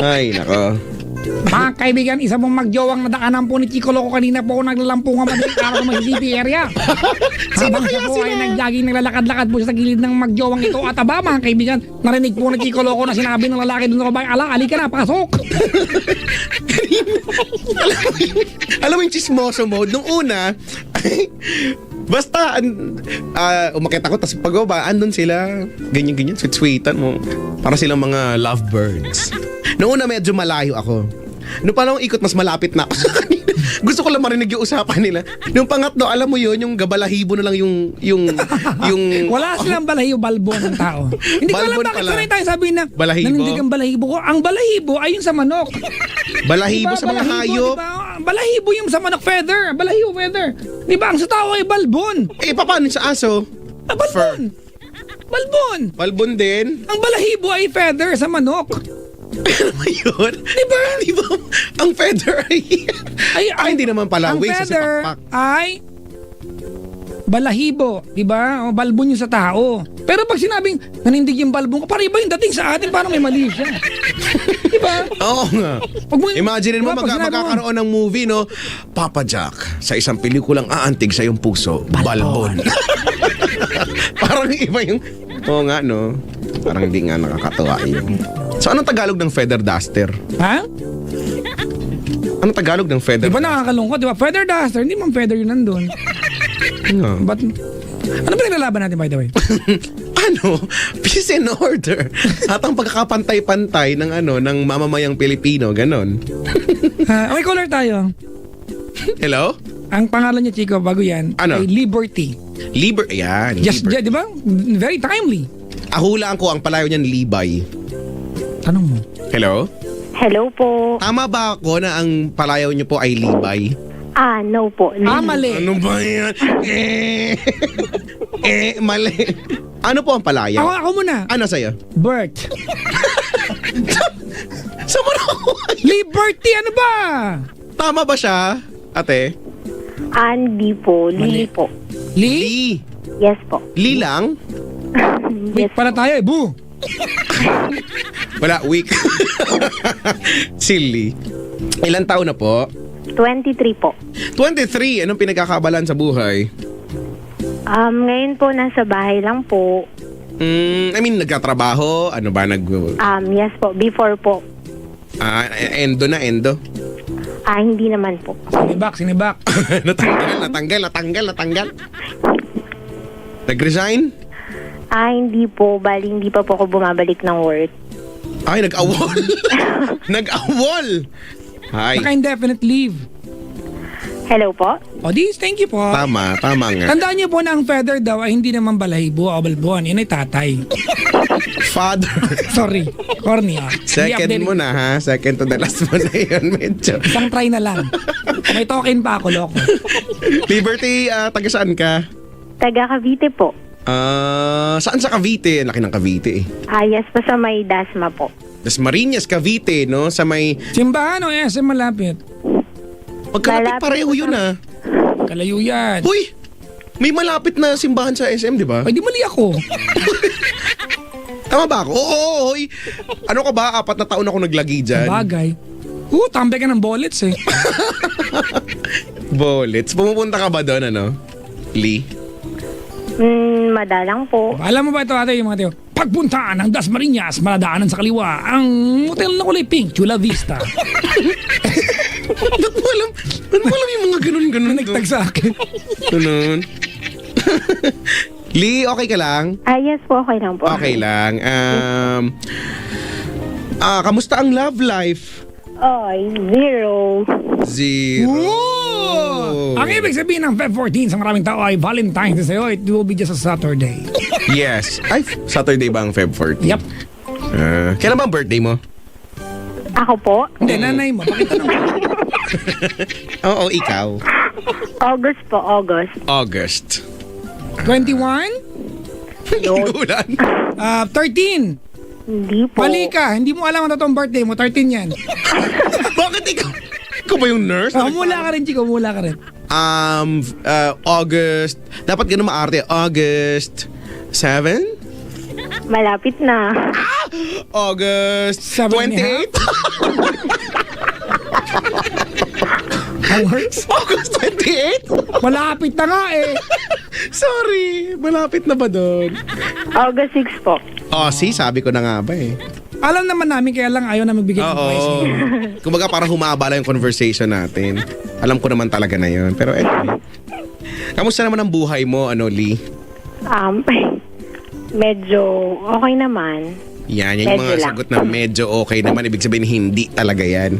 Ay, nako. Mga kaibigan, isa mong magjowang nadaanan po ni Chico Loco kanina po ako naglalampungan madaling araw sa City area. Habang siya po ay nag-jogging, naglalakad-lakad po sa gilid ng magjowang ito at aba mga kaibigan, narinig po ni Chico Loco na sinabi ng lalaki doon sa babae, ali ka na, pasok! Alam mo yung chismoso mode nung una. Basta umakit ako, tapos pagbaba, andun sila, ganyan-ganyan, sweet-sweetan mo. Para silang mga lovebirds. Noong una medyo malayo ako. Noong panahon ikot, mas malapit na ako sa kanila. Gusto ko lang marinig yung usapan nila. Noong pangatlo, alam mo yun, yung gabalahibo na lang yung Wala silang balahibo, balbo ng tao. Hindi ko alam Balbon bakit pala. sanay tayo sabihin na Balahibo. nanindig ang balahibo ko. Ang balahibo ay yung sa manok. balahibo Diba, sa mga balahibo, hayop. Diba? Balahibo yung sa manok feather. Balahibo feather. Diba? Ang sa tao ay balbon. Eh, paano sa aso? Balbon. Balbon. Balbon din. Ang balahibo ay feather sa manok. Ano ba yun? Diba? Diba? Ang feather ay... hindi naman pala. Ang Wings kasi feather pakpak. ay balahibo, di ba? O, balbon yung sa tao. Pero pag sinabing nanindig yung balbon ko, parang iba yung dating sa atin, parang may mali siya. Di ba? Oo nga. Pag mo- Imagine mo, diba, pag sinabi mo, magkakaroon ng movie, no? Papa Jack, sa isang pelikulang aantig sa iyong puso, balbon. Parang iba yung... Oo nga, no? Parang hindi nga nakakatuwa yun. So, anong Tagalog ng feather duster? Ha? Ano Tagalog ng feather? Di ba nakakalungkot? Di ba? Feather duster. Hindi man feather yun nandun. No. But, ano ba naglalaban natin by the way? Ano? Peace and order. At ang pagkakapantay-pantay ng ng mamamayang Pilipino, ganon. Okay, caller tayo. Hello? Ang pangalan niya, Chico, bago yan, Ano? ay Liberty. Yan. Just, di ba? Very timely. Hulaan ko, ang palayo niyan, Libay. Tanong mo. Hello? Hello po. Tama ba ako na ang palayaw niyo po ay Libay? No po. Mali. Ano ba yan? Mali. Ano po ang palayaw? Ako muna. Ano sa'yo? Bert. Sa mo na ako? Liberty, ano ba? Tama ba siya, ate? Hindi po. Lily po. Lee? Lee. Yes po. Lee lang? Wait, para tayo eh. Boo. Wala, weak. Silly. Ilan taon na po? 23 po. 23. Anong pinagkakabalan sa buhay? Ngayon po nasa bahay lang po. Nagtatrabaho? Ano ba? Yes po. Before po. Endo na, endo. Hindi naman po. Sinibak. Natanggal. Nag-resign? Hindi po. Bali, hindi pa po ako bumabalik ng work. Ay, nag-awol. Nag-awol. Hi. Naka-indefinite leave. Hello po? Thank you po. Tama nga. Tandaan niyo po na ang feather daw ay hindi naman balahibo o balbon. Yun ay tatay. Father. Sorry. Corny Second Hindi mo na ha. Second to the last mo na yun. Medyo. Isang try na lang. May token pa ako, loko. Liberty, taga saan ka? Taga Cavite po. Saan sa Cavite? Laki ng Cavite eh. Yes po sa may Dasma po. Marinas, Cavite, no? Sa may... Simbahan o SM malapit? Magkalapit Malapit pareho po yun ah. Kalayo yan. Uy! May malapit na simbahan sa SM, di ba? Ay, di mali ako. Tama ba ako? Oo. Ano ka ba? 4 na taon ako naglagi dyan. Bagay. Tambay ka ng bullets eh. Bullets. Pumupunta ka ba doon, ano? Lee? Madalang po. Alam mo ba ito ate, yung mga tiyo? Pagpuntaan ng Dasmariñas, maladaanan sa kaliwa, ang hotel na kulay pink, Chula Vista. Ba't mo alam? Ba't mo alam yung mga ganun-ganun? Nagtag sa akin. Ganun. Lee, okay ka lang? Yes po. Okay lang po. Okay lang. Kamusta ang love life? Zero. Whoa! Ang ibig sabihin ng Feb 14 sa maraming tao ay Valentine's Day sa'yo. It will be just a Saturday. Yes. Ay, Saturday ba ang Feb 14? Yep. Kailan ba ang birthday mo? Ako po? Hindi, nanay mo. Pakita naman. Oo, ikaw. August po. August. 21? Ulan. 13. Hindi po. Mali ka. Hindi mo alam ang totoong birthday mo. 13 yan. Bakit ikaw? Ikaw ba yung nurse? Mula ka rin, Chico. Mula ka rin. August. Dapat ganun maarte. August 7? Malapit na. August 28? Ang works? August 28? Malapit na nga eh. Sorry. Malapit na ba doon? August 6 po. Sabi ko na nga ba eh. Alam naman namin kaya lang ayaw na magbigay ng advice. Oo. Kumbaga para humaba lang yung conversation natin. Alam ko naman talaga na yun. Pero anyway. Kamusta naman ang buhay mo, Lee? Medyo okay naman. Yan yung Medyo mga lang. sagot na medyo okay naman. Ibig sabihin hindi talaga yan.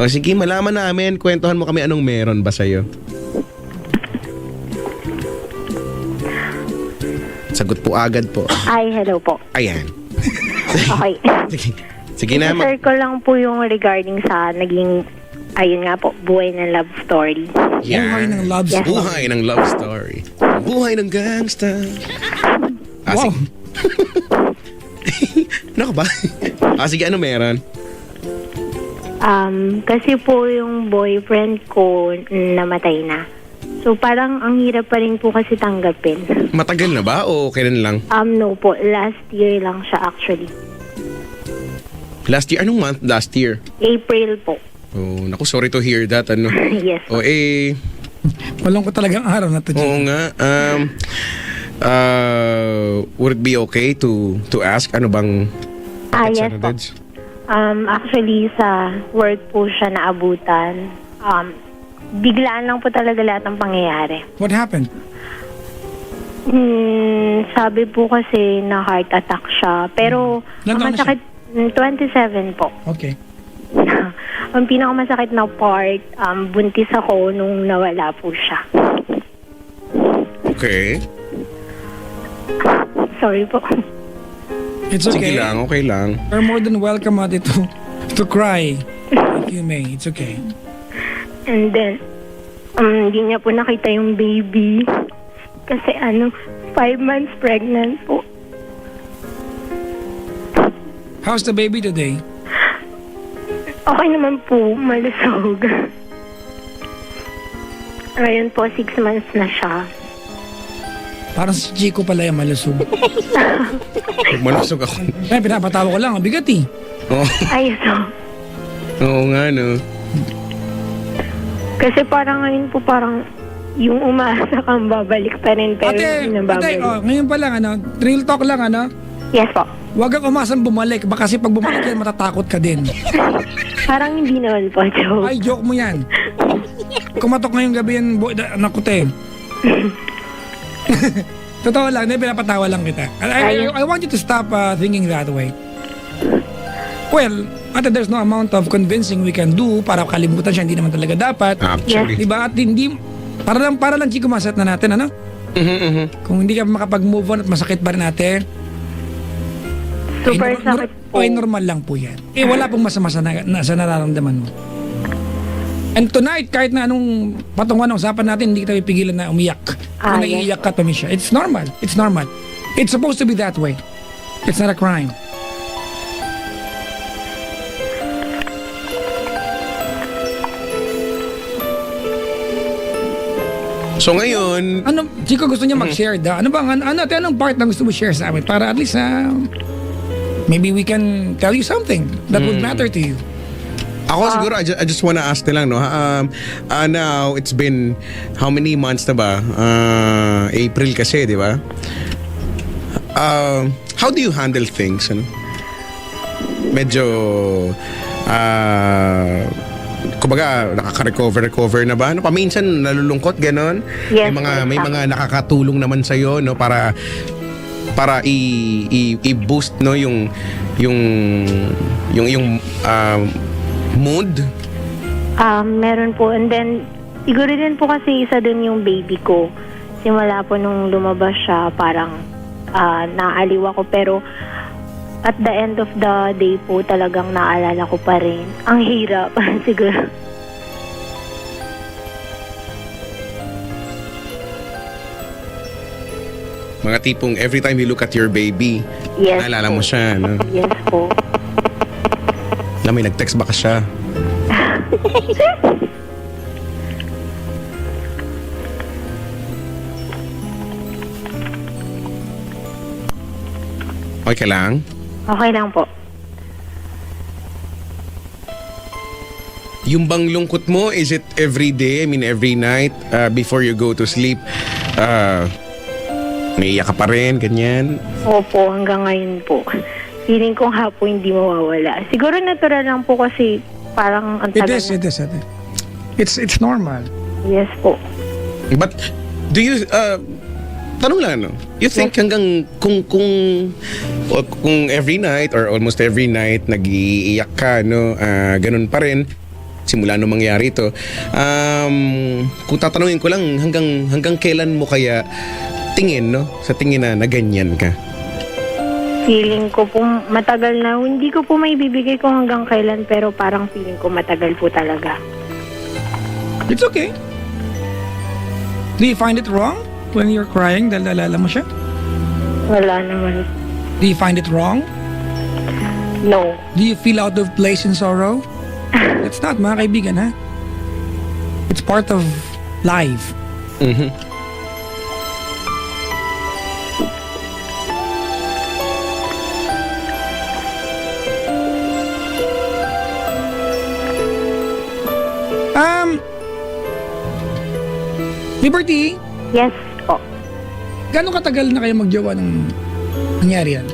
Sige, malaman namin. Kwentuhan mo kami anong meron ba sa'yo. Sagot po agad po. Hello po. Ayan. Okay. Sige na. I-share ko lang po yung regarding sa naging, ayun nga po, buhay ng love story. Buhay ng love Yes. story. Buhay ng love story. Buhay ng gangsta. Wow. Sige. Ano ka ba? Sige, ano meron? Kasi po yung boyfriend ko namatay na. So parang ang hirap pa rin po kasi tanggapin. Matagal na ba o kailan lang? No po, last year lang siya actually. Last year? Anong month last year? April po. Oh, naku, sorry to hear that. Ano? Yes. O Malungkot talagang araw na to, Chico. oo nga. Would it be okay to ask ano bang Yes po. Actually, sa work po siya naabutan. Biglaan lang po talaga lahat ng pangyayari. What happened? Sabi po kasi na heart attack siya. Pero, Ilan ang taon na siya? masakit, 27 po. Okay. Ang pinakamasakit na part, buntis ako nung nawala po siya. Okay. Sorry po. It's Sige okay. lang, okay lang. You're more than welcome, ate, to cry. If you may. It's okay. And then, hindi niya po nakita yung baby. Kasi 5 months pregnant po. How's the baby today? Okay naman po, malusog. Ngayon po, 6 months na siya. Parang si Chico pala yung malusog. Malusog ako. Kaya pinapatawa ko lang, ang bigat eh. Oo, Ay, so. oo nga, no. Kasi parang ngayon po, parang yung umaasa kang babalik pa rin, pero hindi na babalik. Ngayon pa lang, real talk lang, Yes po. Huwag kang umasang bumalik, baka kasi pag bumalik yan, matatakot ka din. Parang hindi naman po, joke. Ay, joke mo yan. Kumatok ngayong gabi yan, anak ko te. Totoo lang, pinapatawa lang kita. I want you to stop thinking that way. Well, there's no amount of convincing we can do para kalimutan siya, hindi naman talaga dapat. Actually. Diba? At hindi, para lang Chico, maset na natin, Kung hindi ka makapag-move on at masakit pa rin natin, Super sakit po. normal lang po yan. Wala pong masama sa nararamdaman mo. And tonight, kahit na anong patungan ng usapan natin, hindi kita pipigilan na umiyak. Kung yes. naiiyak ka, Tamisha. It's normal. It's normal. It's supposed to be that way. It's not a crime. So ngayon, Chico, gusto niya mag-share da? Anong part na gusto mo share sa amin? Para at least, maybe we can tell you something that would matter to you. ako siguro, I just wanna ask na lang, no? Now, it's been how many months na ba? April kasi, di ba? How do you handle things? Ano? Medyo, kumbaga, nakaka-recover na ba? Paminsan, nalulungkot, ganon? Yes, may mga nakakatulong naman sa'yo, no? Para i-boost, no? Yung mood. Meron po. And then, siguro din po kasi isa dun yung baby ko. Simula po nung lumabas siya, parang naaliw ako. Pero, at the end of the day po, talagang naalala ko pa rin. Ang hirap, siguro. Mga tipong every time you look at your baby, Yes naalala po. mo siya, no? Yes po. Na may nag-text baka siya. Okay lang? Okay lang po. Yung bang lungkot mo, is it every day? I mean, every night before you go to sleep? May iyak ka pa rin, ganyan? Opo, hanggang ngayon po. Feeling ko nga po hindi mawawala. Siguro natural lang po kasi parang ang It tagal is, na. it is, it is. It's normal. Yes po. But, do you... tanong lang, no? You think hanggang kung every night or almost every night nag-iiyak ka, no? Ganun pa rin simula nung mangyari ito. Kung tatanungin ko lang, hanggang kailan mo kaya tingin, no? Sa tingin na ganyan ka? Feeling ko po matagal na. Hindi ko po may bibigay ko hanggang kailan pero parang feeling ko matagal po talaga. It's okay. Do you find it wrong when you're crying dahil naalala mo siya? Wala naman. Do you find it wrong? No. Do you feel out of place in sorrow? That's not, mga kaibigan, ha? It's part of life. Mhm. Liberty, Yes po. gano'ng katagal na kayo magjowa nung nangyari yan?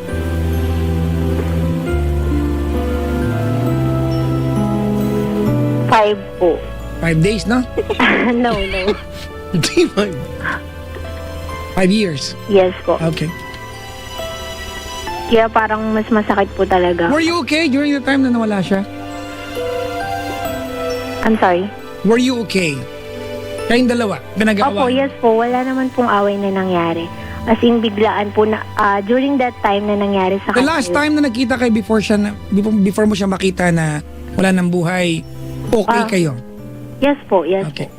5 po. 5 days, no? No. Di ba? 5 years. Yes po. Okay. Kaya parang mas masakit po talaga. Were you okay during the time na nawala siya? I'm sorry. Were you okay? Kayong dalawa, pinag-aawa. Opo, yes po. Wala naman pong away na nangyari. As in, biglaan po na, during that time na nangyari sa The kanya. last time na nagkita kayo before mo siya makita na wala ng buhay, okay kayo? Yes po, yes Okay. po.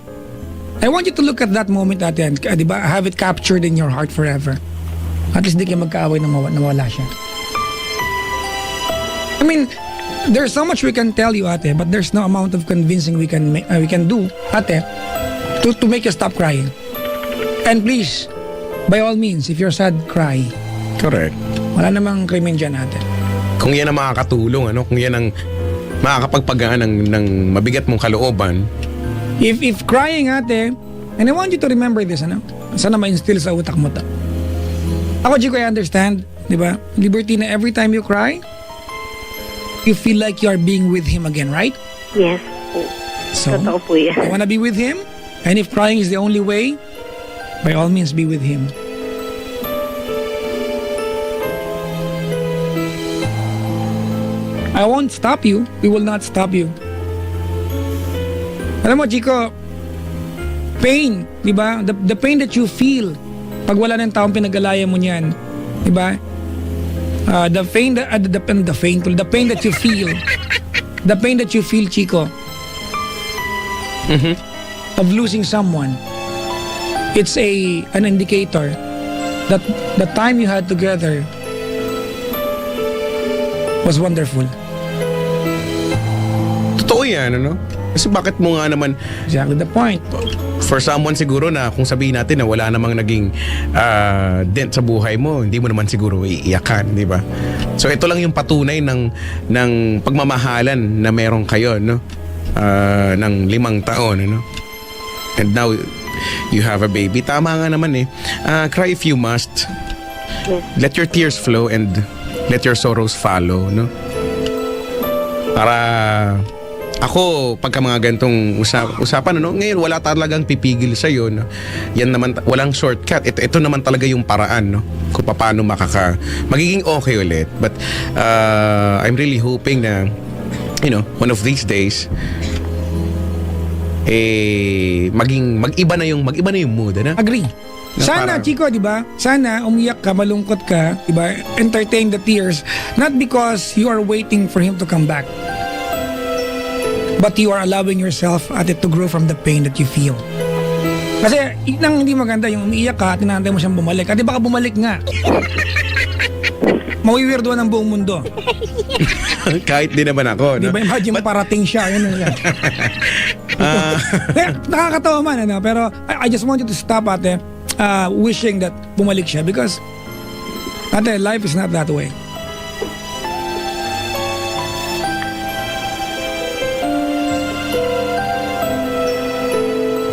I want you to look at that moment, ate, and, di ba, have it captured in your heart forever. At least di kayo magkaaway na nawala siya. I mean, there's so much we can tell you, ate, but there's no amount of convincing we can do, ate, to make you stop crying. And please, by all means, if you're sad, cry. Correct. Wala namang krimen dyan, ate. Kung yan ang makakatulong, ano? Kung yan ang makakapagpagaan ng mabigat mong kalooban, If crying, ate, and I want you to remember this, ano? Sana ma-instill sa utak mo to. Ako, Chico, I understand, di ba? Liberty na every time you cry, you feel like you are being with him again, right? Yes po. So, Totoo po yan. you wanna be with him? And if crying is the only way, by all means, be with him. I won't stop you. We will not stop you. Alam mo, Chico, pain, di ba? The pain that you feel pag wala ng taong pinag-alaya mo niyan, di ba? The pain that you feel, the pain that you feel, Chico, of losing someone, it's an indicator that the time you had together was wonderful. totoo yan, ano? Kasi bakit mo nga naman, Exactly the point. for someone siguro na kung sabihin natin na wala namang naging dent sa buhay mo, hindi mo naman siguro iiyakan, di ba? So ito lang yung patunay ng pagmamahalan na meron kayo, no? Ng 5 taon, ano? And now you have a baby. Tama nga naman eh. Cry if you must. Yes. Let your tears flow and let your sorrows follow, no? Para ako, pagka mga gantong usapan, ano, ngayon wala talagang pipigil sa'yo, no? Yan naman, walang shortcut. Ito naman talaga yung paraan, no? Kung paano magiging okay ulit. But I'm really hoping na, you know, one of these days, mag-iba na yung mood, ano? Agree. Sana, parang- Chico, di ba? Sana umiyak ka, malungkot ka, di ba? Entertain the tears. Not because you are waiting for him to come back. But you are allowing yourself at it to grow from the pain that you feel. Kasi, nang hindi maganda yung umiiyak ka at tinantay mo siyang bumalik. At di baka bumalik nga. Mawiwirdoan ang buong mundo. Kahit di naman ako, Di no? ba? Imagine parating siya. Yun yan. Nakakatawa man, ano? Pero I just want you to stop, ate, wishing that bumalik siya because, ate, life is not that way.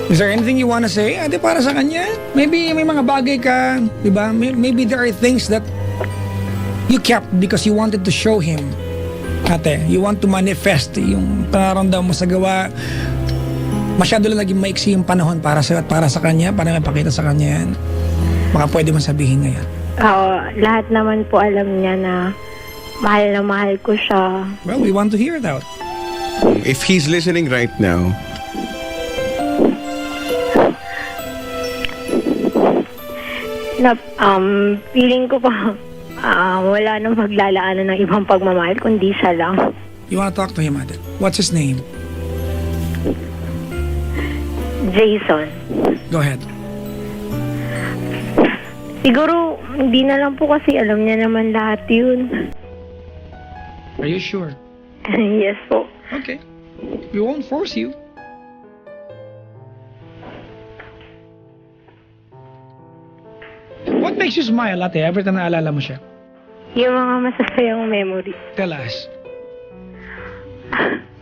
Is there anything you wanna say, ate, para sa kanya? Maybe may mga bagay ka, di ba? Maybe there are things that you kept because you wanted to show him. Ate, you want to manifest yung panaramdam mo sa gawa. Masyado lang naging maiksi yung panahon para sa kanya, para mapakita sa kanya yan. Baka pwede mo sabihin ngayon. Lahat naman po alam niya na mahal ko siya. Well, we want to hear it out. If he's listening right now, Na, feeling ko pa, wala nang maglalaanan ng ibang pagmamahal, kundi siya lang. You wanna talk to him, ate? What's his name? Jason. Go ahead. Siguro, hindi na lang po kasi alam niya naman lahat yun. Are you sure? Yes po. Okay. We won't force you. What makes you smile, ate, every time naalala mo siya? Yung mga masasayang memories. Tell us.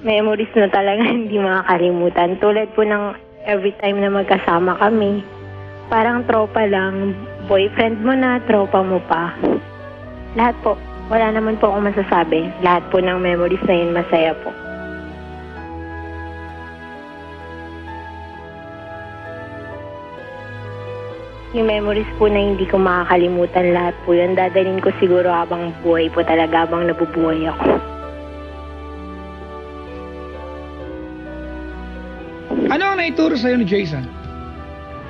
Memories na talaga hindi makakalimutan. Tulad po ng every time na magkasama kami. Parang tropa lang. Boyfriend mo na, tropa mo pa. Lahat po. Wala naman po akong masasabi. Lahat po ng memories na yun masaya po. yung memories po na hindi ko makakalimutan, lahat po yun. Dadalhin ko siguro habang buhay po talaga, habang nabubuhay ako. Ano ang naituro sa'yo ni Jason?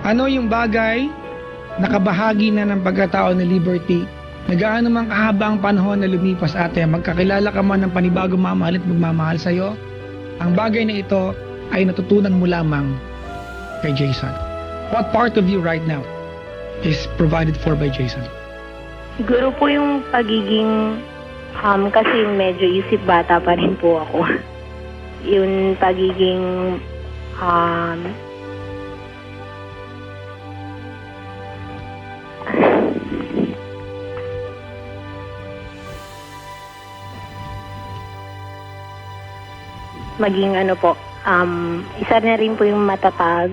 Ano yung bagay na kabahagi na ng pagkatao ni Liberty na gaano mang kahaba ang panahon na lumipas ate, magkakilala ka man ng panibagong mamahal at magmamahal sa'yo, ang bagay na ito ay natutunan mo lamang kay Jason. What part of you right now is provided for by Jason? Siguro po yung pagiging, kasi medyo isip bata pa rin po ako. Yung pagiging, maging ano po, isa na rin po yung matatag.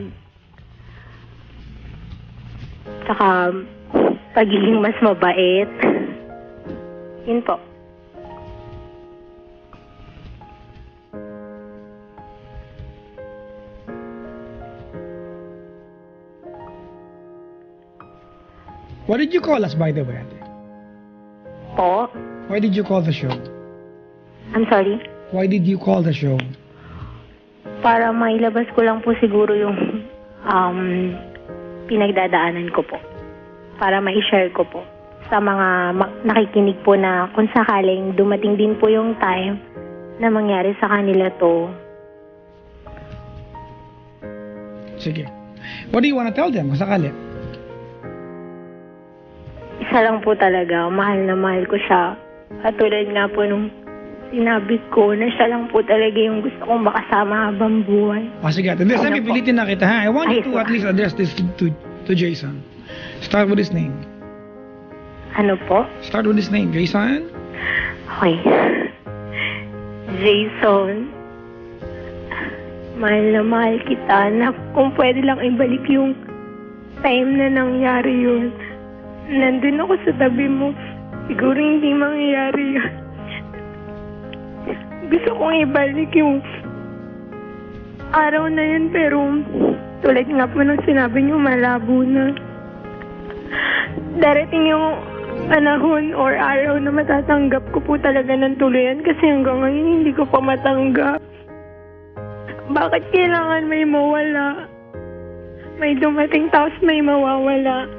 Saka, pagiging mas mabait. Yun po. What did you call us, by the way, ate? Po? Why did you call the show? I'm sorry? Why did you call the show? Para mailabas ko lang po siguro yung pinagdadaanan ko po. Para ma-share ko po sa mga nakikinig po na kung sakaling dumating din po yung time na mangyari sa kanila to. Sige. What do you want to tell them kung sakali? Isa lang po talaga, mahal na mahal ko siya. Katulad nga po nung sinabi ko na siya lang po talaga yung gusto kong makasama habang buhay. Sige, ate. Hindi, sabi, Ano po? pilitin na kita, ha? I want you Ay, to po. at least address this to Jason. Start with his name. Ano po? Start with his name. Jason? Okay. Jason, mahal na mahal kita na kung pwede lang ibalik yung time na nangyari yun. Nandun ako sa tabi mo. Siguro hindi mangyayari yun. Gusto kong ibalik yung araw na yun, pero tulad nga po ng sinabi niyo, malabo na. Darating yung panahon or araw na matatanggap ko po talaga ng tuluyan kasi hanggang ngayon hindi ko pa matanggap. Bakit kailangan may mawala? May dumating tapos may mawawala.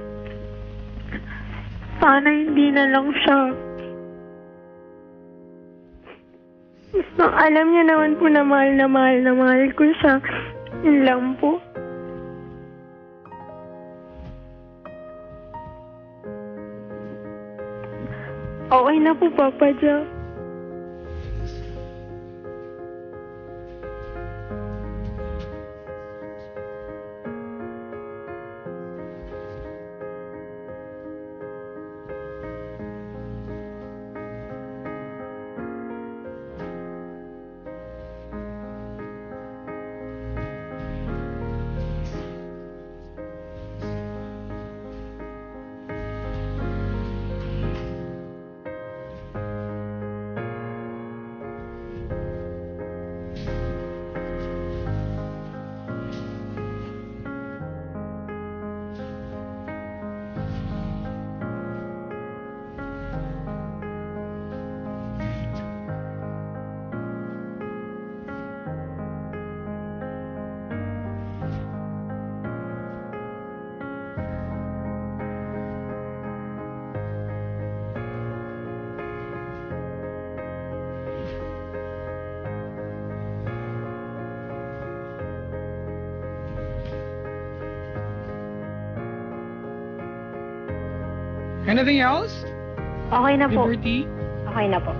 Sana hindi na lang siya. Basta alam niya naman po na mahal na mahal na mahal ko siya. Yun lang po. Okay na po, Papa Jack. Anything else? Okay na po. Liberty? Okay na po.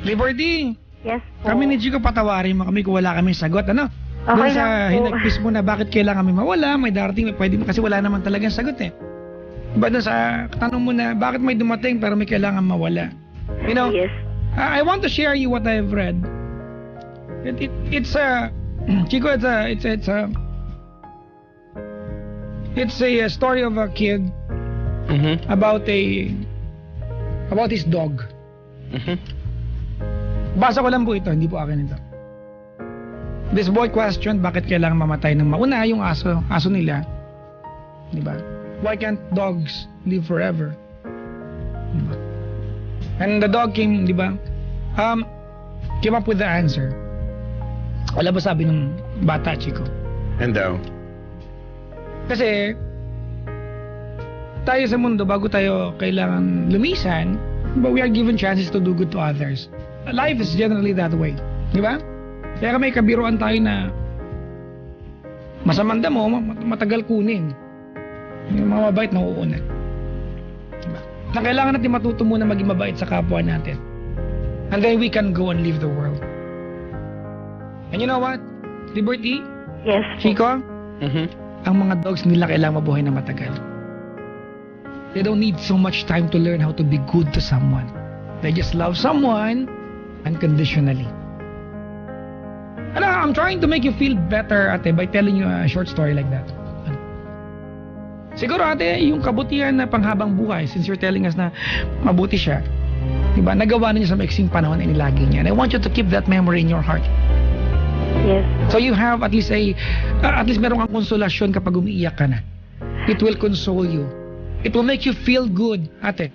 Liberty, Yes po. kami ni Chico patawarin mo kami kung wala kami sagot, ano? Okay Doon sa lang po. hinagpis mo na bakit kailangan kami mawala, may darating, may pwede mo kasi wala naman talagang sagot eh. Diba doon sa tanong mo na bakit may dumating pero may kailangan mawala? You know, Yes. I want to share you what I've read. It's a Chico, it's a story of a kid Mhm. about his dog. Mhm. Basa ko lang po ito, hindi po akin ito. This boy questioned bakit kailangan mamatay ng mauna yung aso nila. Di ba? Why can't dogs live forever? Di ba? And the dog came, di ba? Came up with the answer. Wala ba sabi ng bata, Chico? And daw? Kasi tayo sa mundo, bago tayo kailangan lumisan, but we are given chances to do good to others. Life is generally that way. Di ba? Kaya may kabiruan tayo na masamang damo, matagal kunin. Yung mga mabait na uuna. Diba? Na kailangan natin matuto muna maging mabait sa kapwa natin. And then we can go and live the world. And you know what? Liberty, Yes po. Chico, Mhm. ang mga dogs nila kailangan mabuhay na matagal. They don't need so much time to learn how to be good to someone. They just love someone unconditionally. And I'm trying to make you feel better, ate, by telling you a short story like that. Siguro, ate, yung kabutihan na panghabang buhay, since you're telling us na mabuti siya, diba, nagawa na niya sa maiksing panahon na inilagi niya. And I want you to keep that memory in your heart. Yes. So you have at least meron kang konsolasyon kapag umiiyak ka na. It will console you. It will make you feel good, ate.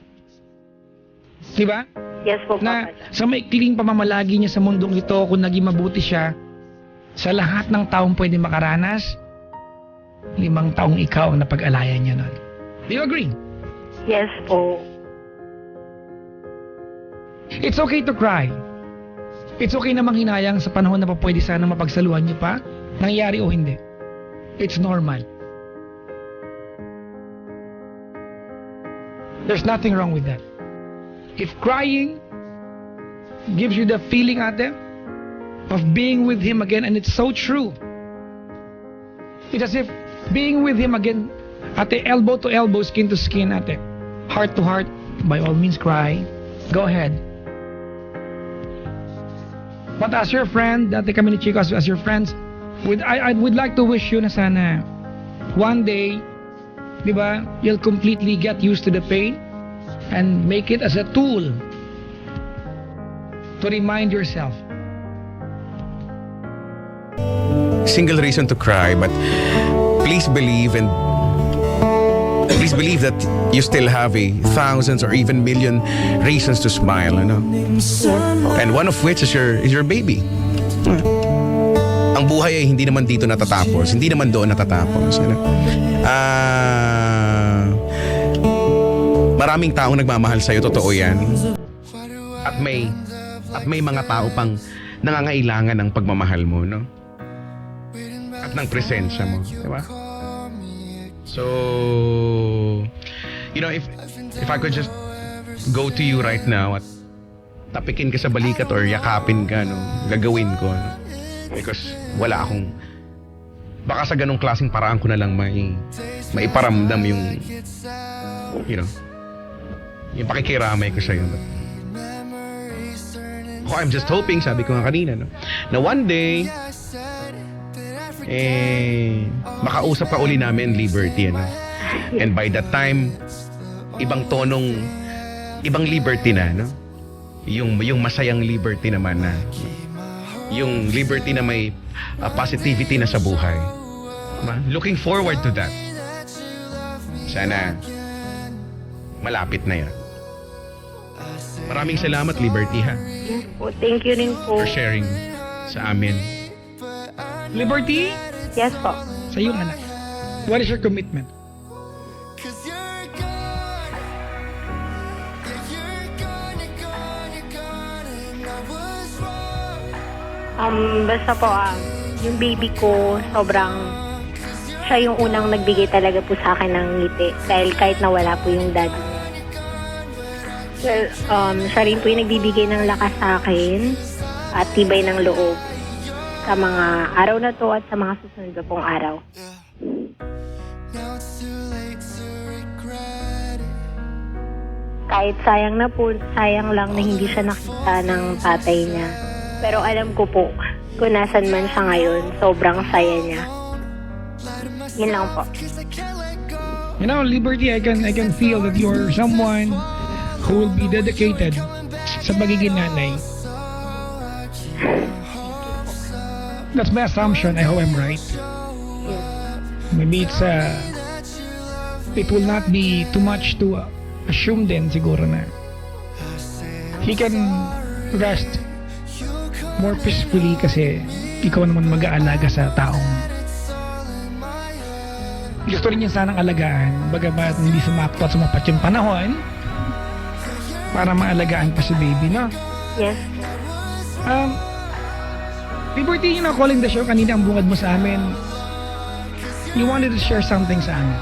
Diba? Yes po, Na Papa. sa maikling pamamalagi niya sa mundong ito, kung naging mabuti siya, sa lahat ng taong pwede makaranas, 5 taong ikaw ang napag-alayan niya nun. Do you agree? Yes po. It's okay to cry. It's okay na manghinayang sa panahon na pa pwede sana mapagsaluhan niyo pa, nangyari o hindi. It's normal. There's nothing wrong with that. If crying gives you the feeling, ate, of being with him again, and it's so true. It's as if being with him again, ate, elbow to elbow, skin to skin, ate, heart to heart, by all means cry. Go ahead. But as your friend, ate kami ni Chico, as your friends, I would like to wish you na sana one day, di ba, you'll completely get used to the pain and make it as a tool to remind yourself. Single reason to cry, but please believe that you still have thousands or even million reasons to smile, ano? And one of which is your baby. Ang buhay ay hindi naman dito natatapos, hindi naman doon natatapos, ano? Maraming taong nagmamahal sa'yo, totoo yan. At may mga tao pang nangangailangan ng pagmamahal mo, no? At ng presensya mo, di ba? So, you know, if I could just go to you right now at tapikin ka sa balikat or yakapin ka, no, gagawin ko, no? Because wala akong, baka sa ganong klaseng paraan ko na lang maiparamdam yung, you know, yung pakikiramay ko sa'yo. I'm just hoping, sabi ko nga kanina, no, na one day, makausap ka uli namin, Liberty, ano? And by that time, ibang tonong, ibang Liberty na, no? Yung masayang Liberty naman na, yung Liberty na may positivity na sa buhay. Looking forward to that. Sana malapit na yan. Maraming salamat, Liberty, ha? Yes po. Thank you rin po. For sharing sa amin. Liberty, Yes po. sa iyong anak, what is your commitment? Basta po, yung baby ko, siya yung unang nagbigay talaga po sa akin ng ngiti. Dahil kahit nawala po yung dad niya. Well, siya rin po yung nagbibigay ng lakas sa akin at tibay ng loob sa mga araw na to at sa mga susunod na pong araw. Kahit sayang lang na hindi siya nakita ng tatay niya. Pero alam ko po, kung nasan man siya ngayon, sobrang saya niya. Yun lang po. You know, Liberty, I can feel that you're someone who will be dedicated sa pagiging nanay. That's my assumption. I hope I'm right. Maybe it will not be too much to assume din siguro na he can rest more peacefully kasi ikaw naman mag-aalaga sa taong gusto rin niya sanang alagaan, bagamat hindi sumapat yung panahon para maalagaan pa si baby, no? Yes. Liberty, calling the show, kanina ang bungad mo sa amin. You wanted to share something sa amin.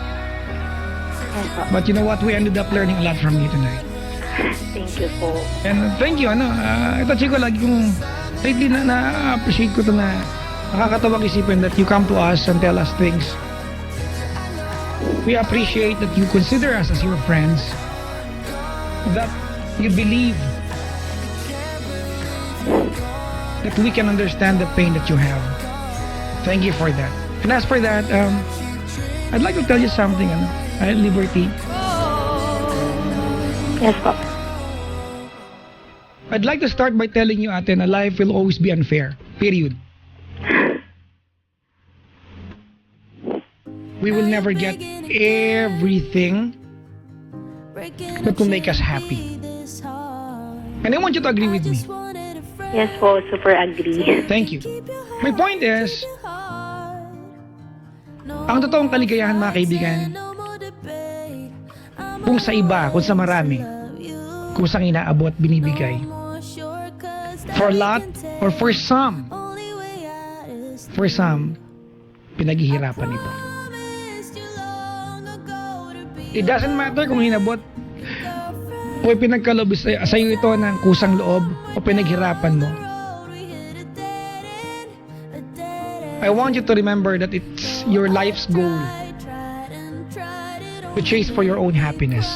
Yes po. But you know what? We ended up learning a lot from you tonight. Thank you po. And thank you, ito Chico, lagi kong lately na-appreciate ko to na nakakatawag isipin that you come to us and tell us things. We appreciate that you consider us as your friends, that you believe that we can understand the pain that you have. Thank you for that. And as for that, I'd like to tell you something, Liberty. Yes po. I'd like to start by telling you, ate, na life will always be unfair. Period. We will never get everything that will make us happy. And I want you to agree with me. Yes po, super agree. Thank you. My point is, ang totoong kaligayahan, mga kaibigan, kung sa iba, kung sa marami, kung saan inaabot, binibigay. For a lot, or for some, pinaghihirapan ito. It doesn't matter kung hinabot o pinagkalob sa iyo ito ng kusang loob o pinaghirapan mo. I want you to remember that it's your life's goal to chase for your own happiness.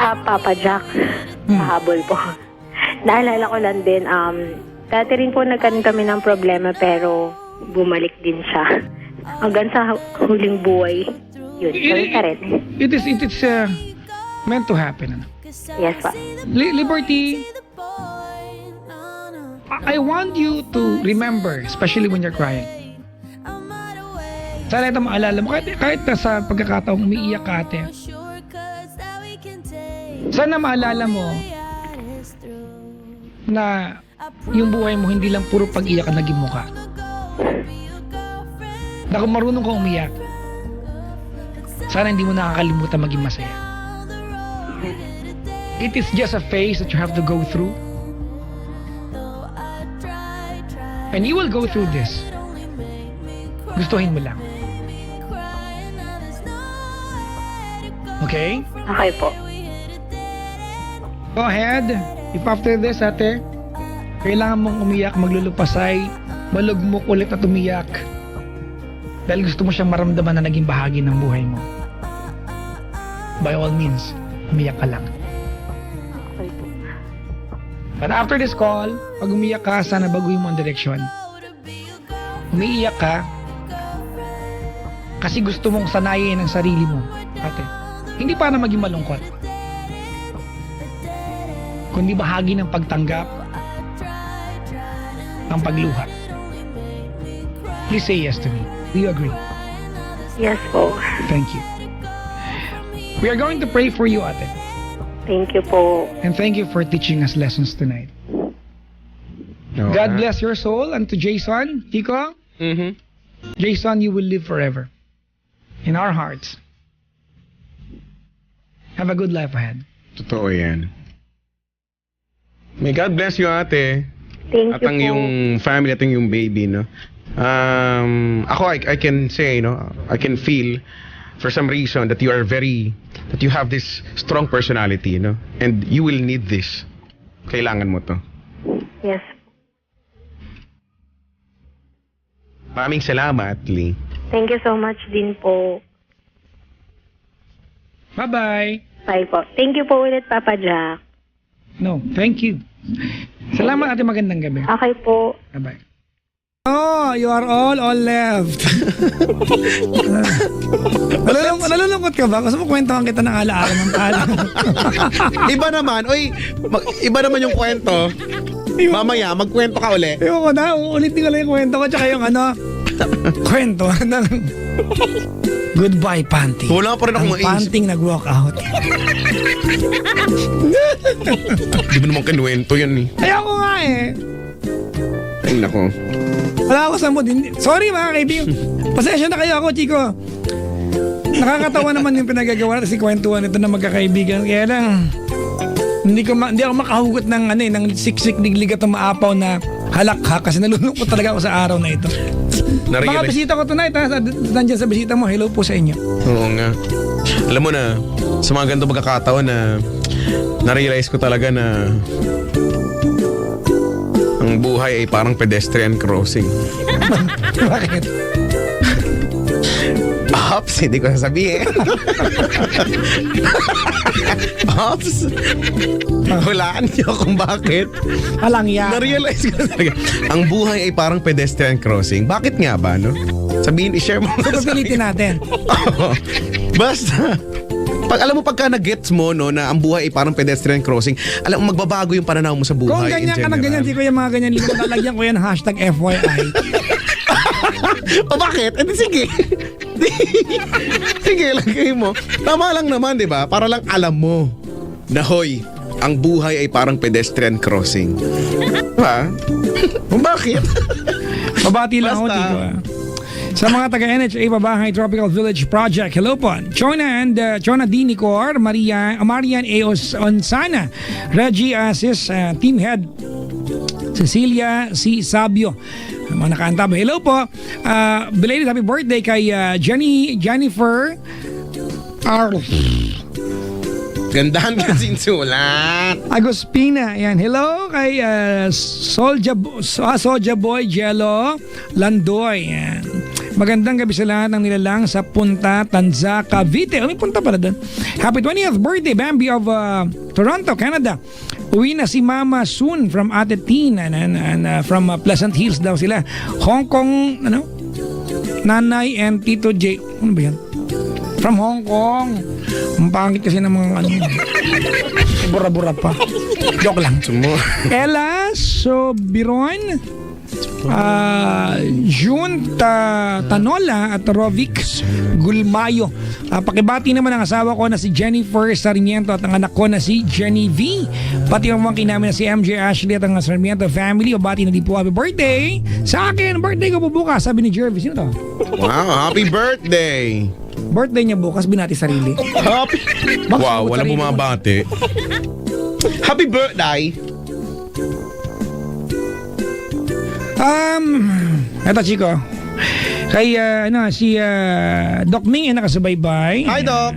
Papa Jack, mahabol po. Naalala ko lang din, dati rin po nagkaroon kami ng problema pero bumalik din siya. Hanggang sa huling buhay, yun, kami pa rin. It is meant to happen. Yes pa. Liberty, I want you to remember, especially when you're crying. Sana ito maalala mo, kahit sa pagkakataong umiiyak ka, ate. Sana maalala mo na yung buhay mo hindi lang puro pag-iyak ang naging mukha. Na kung marunong kang umiyak, sana hindi mo nakakalimutan maging masaya. It is just a phase that you have to go through. And you will go through this. Gustuhin mo lang. Okay? Okay po. Go ahead. If after this, ate, kailangan mong umiyak, maglulupasay, malugmok ulit at umiyak. Dahil gusto mo siyang maramdaman na naging bahagi ng buhay mo. By all means, umiyak ka lang. Okay po. But after this call, pag umiyak ka, sana baguhin mo ang direksyon. Umiiyak ka kasi gusto mong sanayin ang sarili mo, ate. Hindi para maging malungkot, kundi bahagi ng pagtanggap, ang pagluha. Please say yes to me. Do you agree? Yes po. Thank you. We are going to pray for you, ate. Thank you po. And thank you for teaching us lessons tonight. God bless your soul. And to Jason, Tico, Jason, you will live forever in our hearts. Have a good life ahead. Totoo yan. May God bless you, ate. Thank At you ang po. yung family at ang yung baby, no? Ako, I can say, no? I can feel for some reason that you have this strong personality, no? And you will need this. Kailangan mo to. Yes. Maraming salamat, Lee. Thank you so much din po. Bye-bye. Bye po. Thank you po ulit, Papa Jack. No, thank you. Salamat, ate. Magandang gabi. Okay po. Bye-bye. Oh, you are all left. Nalulungkot ka ba? Gusto mo kwentuhan kita ng alaala ng talo? Iba naman, iba naman yung kwento. Mamaya, magkwento ka uli. Ewan ko na, uulitin ko lang yung kwento ko tsaka yung kwento ng Goodbye Panting. Wala pa rin akong Ang maisip. Panting nag-walk out. Di mo naman kinuwento yan eh. Ayoko nga eh. Ay, nako. Wala ako sa mood. Sorry mga kaibigan. Pasensya na kayo ako, Chico. Nakakatawa naman yung pinagagawa natin si kwentuhan ito na magkakaibigan. Kaya lang, hindi ako makahugot ng siksik diglig at maapaw na halakha kasi nalulungkot talaga ako sa araw na ito. Baka bisita ko tonight ha. Nandiyan sa bisita mo. Hello po sa inyo. Oo nga. Alam mo na, sa mga ganito magkakataon na na-realize ko talaga na ang buhay ay parang pedestrian crossing. Bakit? Ops, hindi ko sasabihin. Ops. Hulaan niyo kung bakit. Alang yan. Na-realize ko talaga. Ang buhay ay parang pedestrian crossing. Bakit nga ba, no? Sabihin, i-share mo. Pagpilitin natin. Oo. Basta, alam mo pagka na-gets mo no na ang buhay ay parang pedestrian crossing, alam mo magbabago yung pananaw mo sa buhay. Kung ganyan ka na ganyan, di ko yung mga ganyan lingkod, lalagyan ko yan #FYI. O bakit? Eh, sige. Sige, lagay mo. Tama lang naman, di ba? Para lang alam mo na hoy, ang buhay ay parang pedestrian crossing. Diba? Bakit? Babati lang ako, Basta. Tico. Sa mga taga-NHA Babahay Tropical Village Project, hello po. Chona D. Nicor, Marian A. Onsana, Reggie Asis, Team Head, Cecilia C. Sabio, mga nakaantab. Hello po. Belated happy birthday kay Jennifer R. Gandahan kasi sulat. Agospina, yan. Hello kay Soja Boy Jello Landoy. Yan. Magandang gabi sa lahat ng nilalang sa Punta Tanza, Cavite. May punta pala doon. Happy 20th birthday, Bambi of Toronto, Canada. Uwi na si Mama soon from Ate Teen and from Pleasant Hills daw sila. Hong Kong, Nanay and Tito J. Ano ba yan? From Hong Kong. Ang pangit kasi ng mga bura-bura pa. Joke lang. Ella Sobiron, June Tanola at Rovic Gulmayo. Pakibati naman ang asawa ko na si Jennifer Sarmiento at ang anak ko na si Jenny V. Pati ang mga namin na si MJ Ashley at ang Sarmiento family. Bati na di po happy birthday. Sa akin, birthday ko po bukas, sabi ni Jervis. Sino to? Wow, happy birthday. Birthday niya bukas, binati sarili. Happy. Wow, walang sarili mo. bumabati. Happy birthday. Eto Chico. Kay si Doc Ming ay nakasubaybay. Hi, Doc.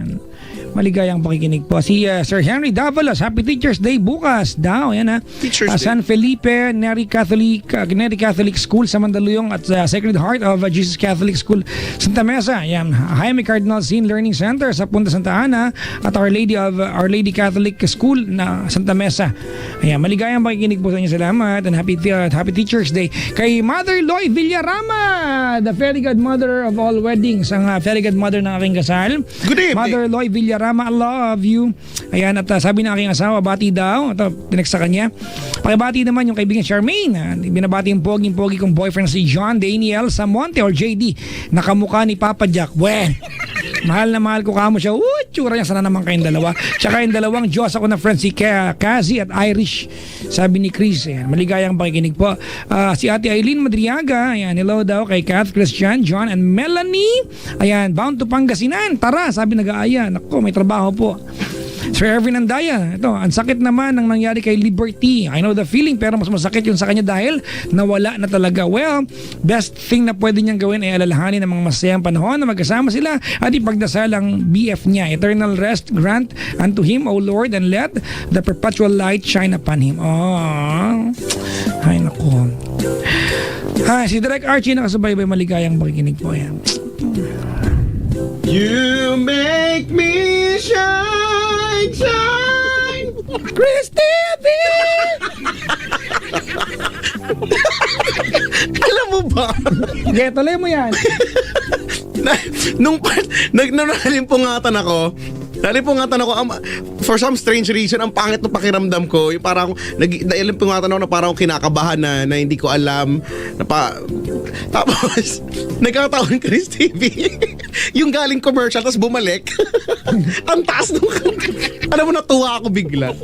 Maligayang pakikinig po. Si Sir Henry Davalos, Happy Teacher's Day bukas daw. Yan ha. Teacher's Day. San Felipe Neri Catholic School sa Mandaluyong at Sacred Heart of Jesus Catholic School Santa Mesa. Yan. Jaime Cardinal Sin Learning Center sa Punta Santa Ana at Our Lady Catholic School na Santa Mesa. Ayan, maligayang pakikinig po sa inyo. Salamat and Happy Teacher's Day. Kay Mother Loy Villarama, the very good mother of all weddings, ang very good mother ng aking kasal. Good evening. Mother Loy Villarama, I love you. Ayan, at sabi ng aking asawa, bati daw. Ito, tinext sa kanya. Pakibati naman yung kaibigan Charmaine. Binabati yung pogi kong boyfriend si John Daniel Samonte or JD. Nakamukha ni Papa Jack. Mahal na mahal ko kamo siya. Tsura niya, sana naman kayong dalawa. Tsaka yung dalawang Diyos ako na friend, si Kazi at Irish. Sabi ni Chris. Ayan, maligayang pakikinig po. Si Ate Eileen Madriaga. Ayan, hello daw kay Kath, Christian, John, and Melanie. Ayan, bound to Pangasinan. Tara, sabi nag-aaya. Naku, may trabaho po. Sir Erwin Andaya, ito, ang sakit naman ng nangyari kay Liberty. I know the feeling, pero mas masakit yun sa kanya dahil nawala na talaga. Well, best thing na pwede niyang gawin ay alalahanin ng mga masayang panahon na magkasama sila at ipagdasal ang BF niya. Eternal rest grant unto him, O Lord, and let the perpetual light shine upon him. Oh, ay naku. Si Direk Archie nakasubaybay, maligayang pakikinig po. Yan. You make me shine. Christy! Alam mo ba? Okay, tuloy mo yan. Nung nalimpungatan ako, for some strange reason, ang pangit ng pakiramdam ko, yung parang, nalimpungatan ako na parang kinakabahan na hindi ko alam, tapos, nagkataon ka ni Stevie, yung galing commercial, tapos bumalik, ang taas nung, alam mo, natuwa ako bigla.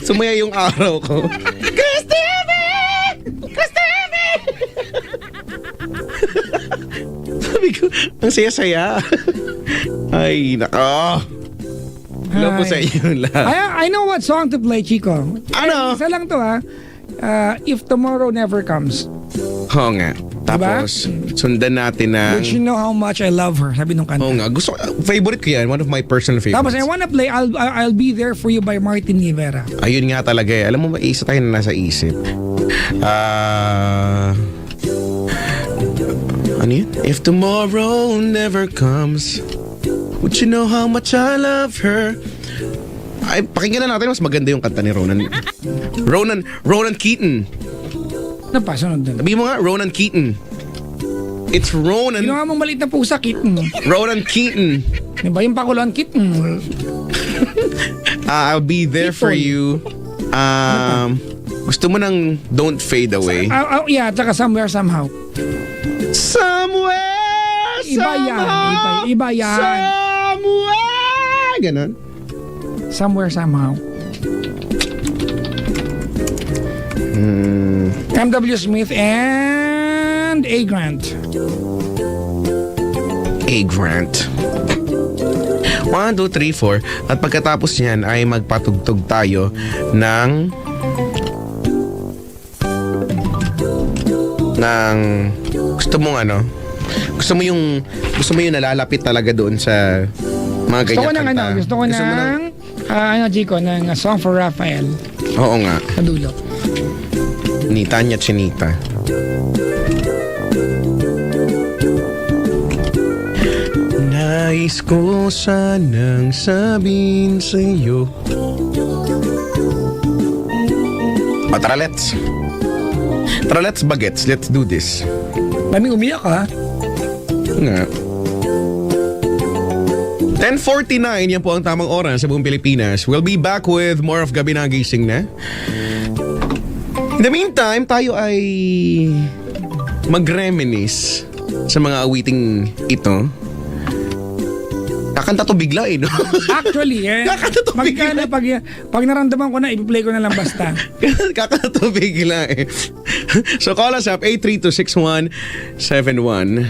Sumaya yung araw ko. Chris Stevie! Chris Stevie! Sabi ko, ang saya-saya. Ay, nako. Hello po Ay. sa inyo lahat. I know what song to play, Chico. Ano? Isa lang to ha. If Tomorrow Never Comes. Oo nga. Tapos, sundan natin na... Don't you know how much I love her? Sabi nung kanta. Oo nga. Favorite ko yan. One of my personal favorites. Tapos I wanna play I'll Be There For You by Martin Rivera. Ayun nga talaga eh. Alam mo, may isa tayo na nasa isip. Ano yun? If tomorrow never comes, would you know how much I love her? Ay, pakinggan na natin. Mas maganda yung kanta ni Ronan. Ronan Keaton. Ano pa? Sunod doon. Sabi mo nga, Ronan Keaton. It's Ronan. Ginawa mong maliit na pusa, kitten. Ronan Keaton. Diba yung pakuluan, kitten? I'll be there for you. Gusto mo ng Don't Fade Away? Yeah, tsaka Somewhere Somehow. Somewhere, Iba yan, somehow, iba yan. Somewhere. Ganon. Somewhere Somehow. M.W. Smith and A. Grant. A. Grant. 1, 2, 3, 4. At pagkatapos niyan ay magpatugtog tayo ng gusto mo yung nalalapit talaga doon sa mga ganyang kanta. Gusto ko ng Chico, ng Song for Raphael. Oo nga. Sa dulo. Ni Tanya Chinita. Nais ko sanang sabihin sa'yo. O tara, let's bagets. Let's do this. Daming umiyak ha. Nga. 10:49, yan po ang tamang oras sa buong Pilipinas. We'll be back with more of Gabi na Gising na. In the meantime, tayo ay mag-reminisce sa mga awiting ito. Kakanta to bigla no? Actually, Kakanta to bigla. Pag naramdaman ko na, i-play ko na lang basta. Kakanta to bigla So call us up, 832-6171.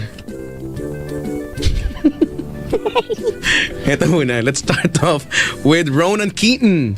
Ito muna, let's start off with Ronan Keaton.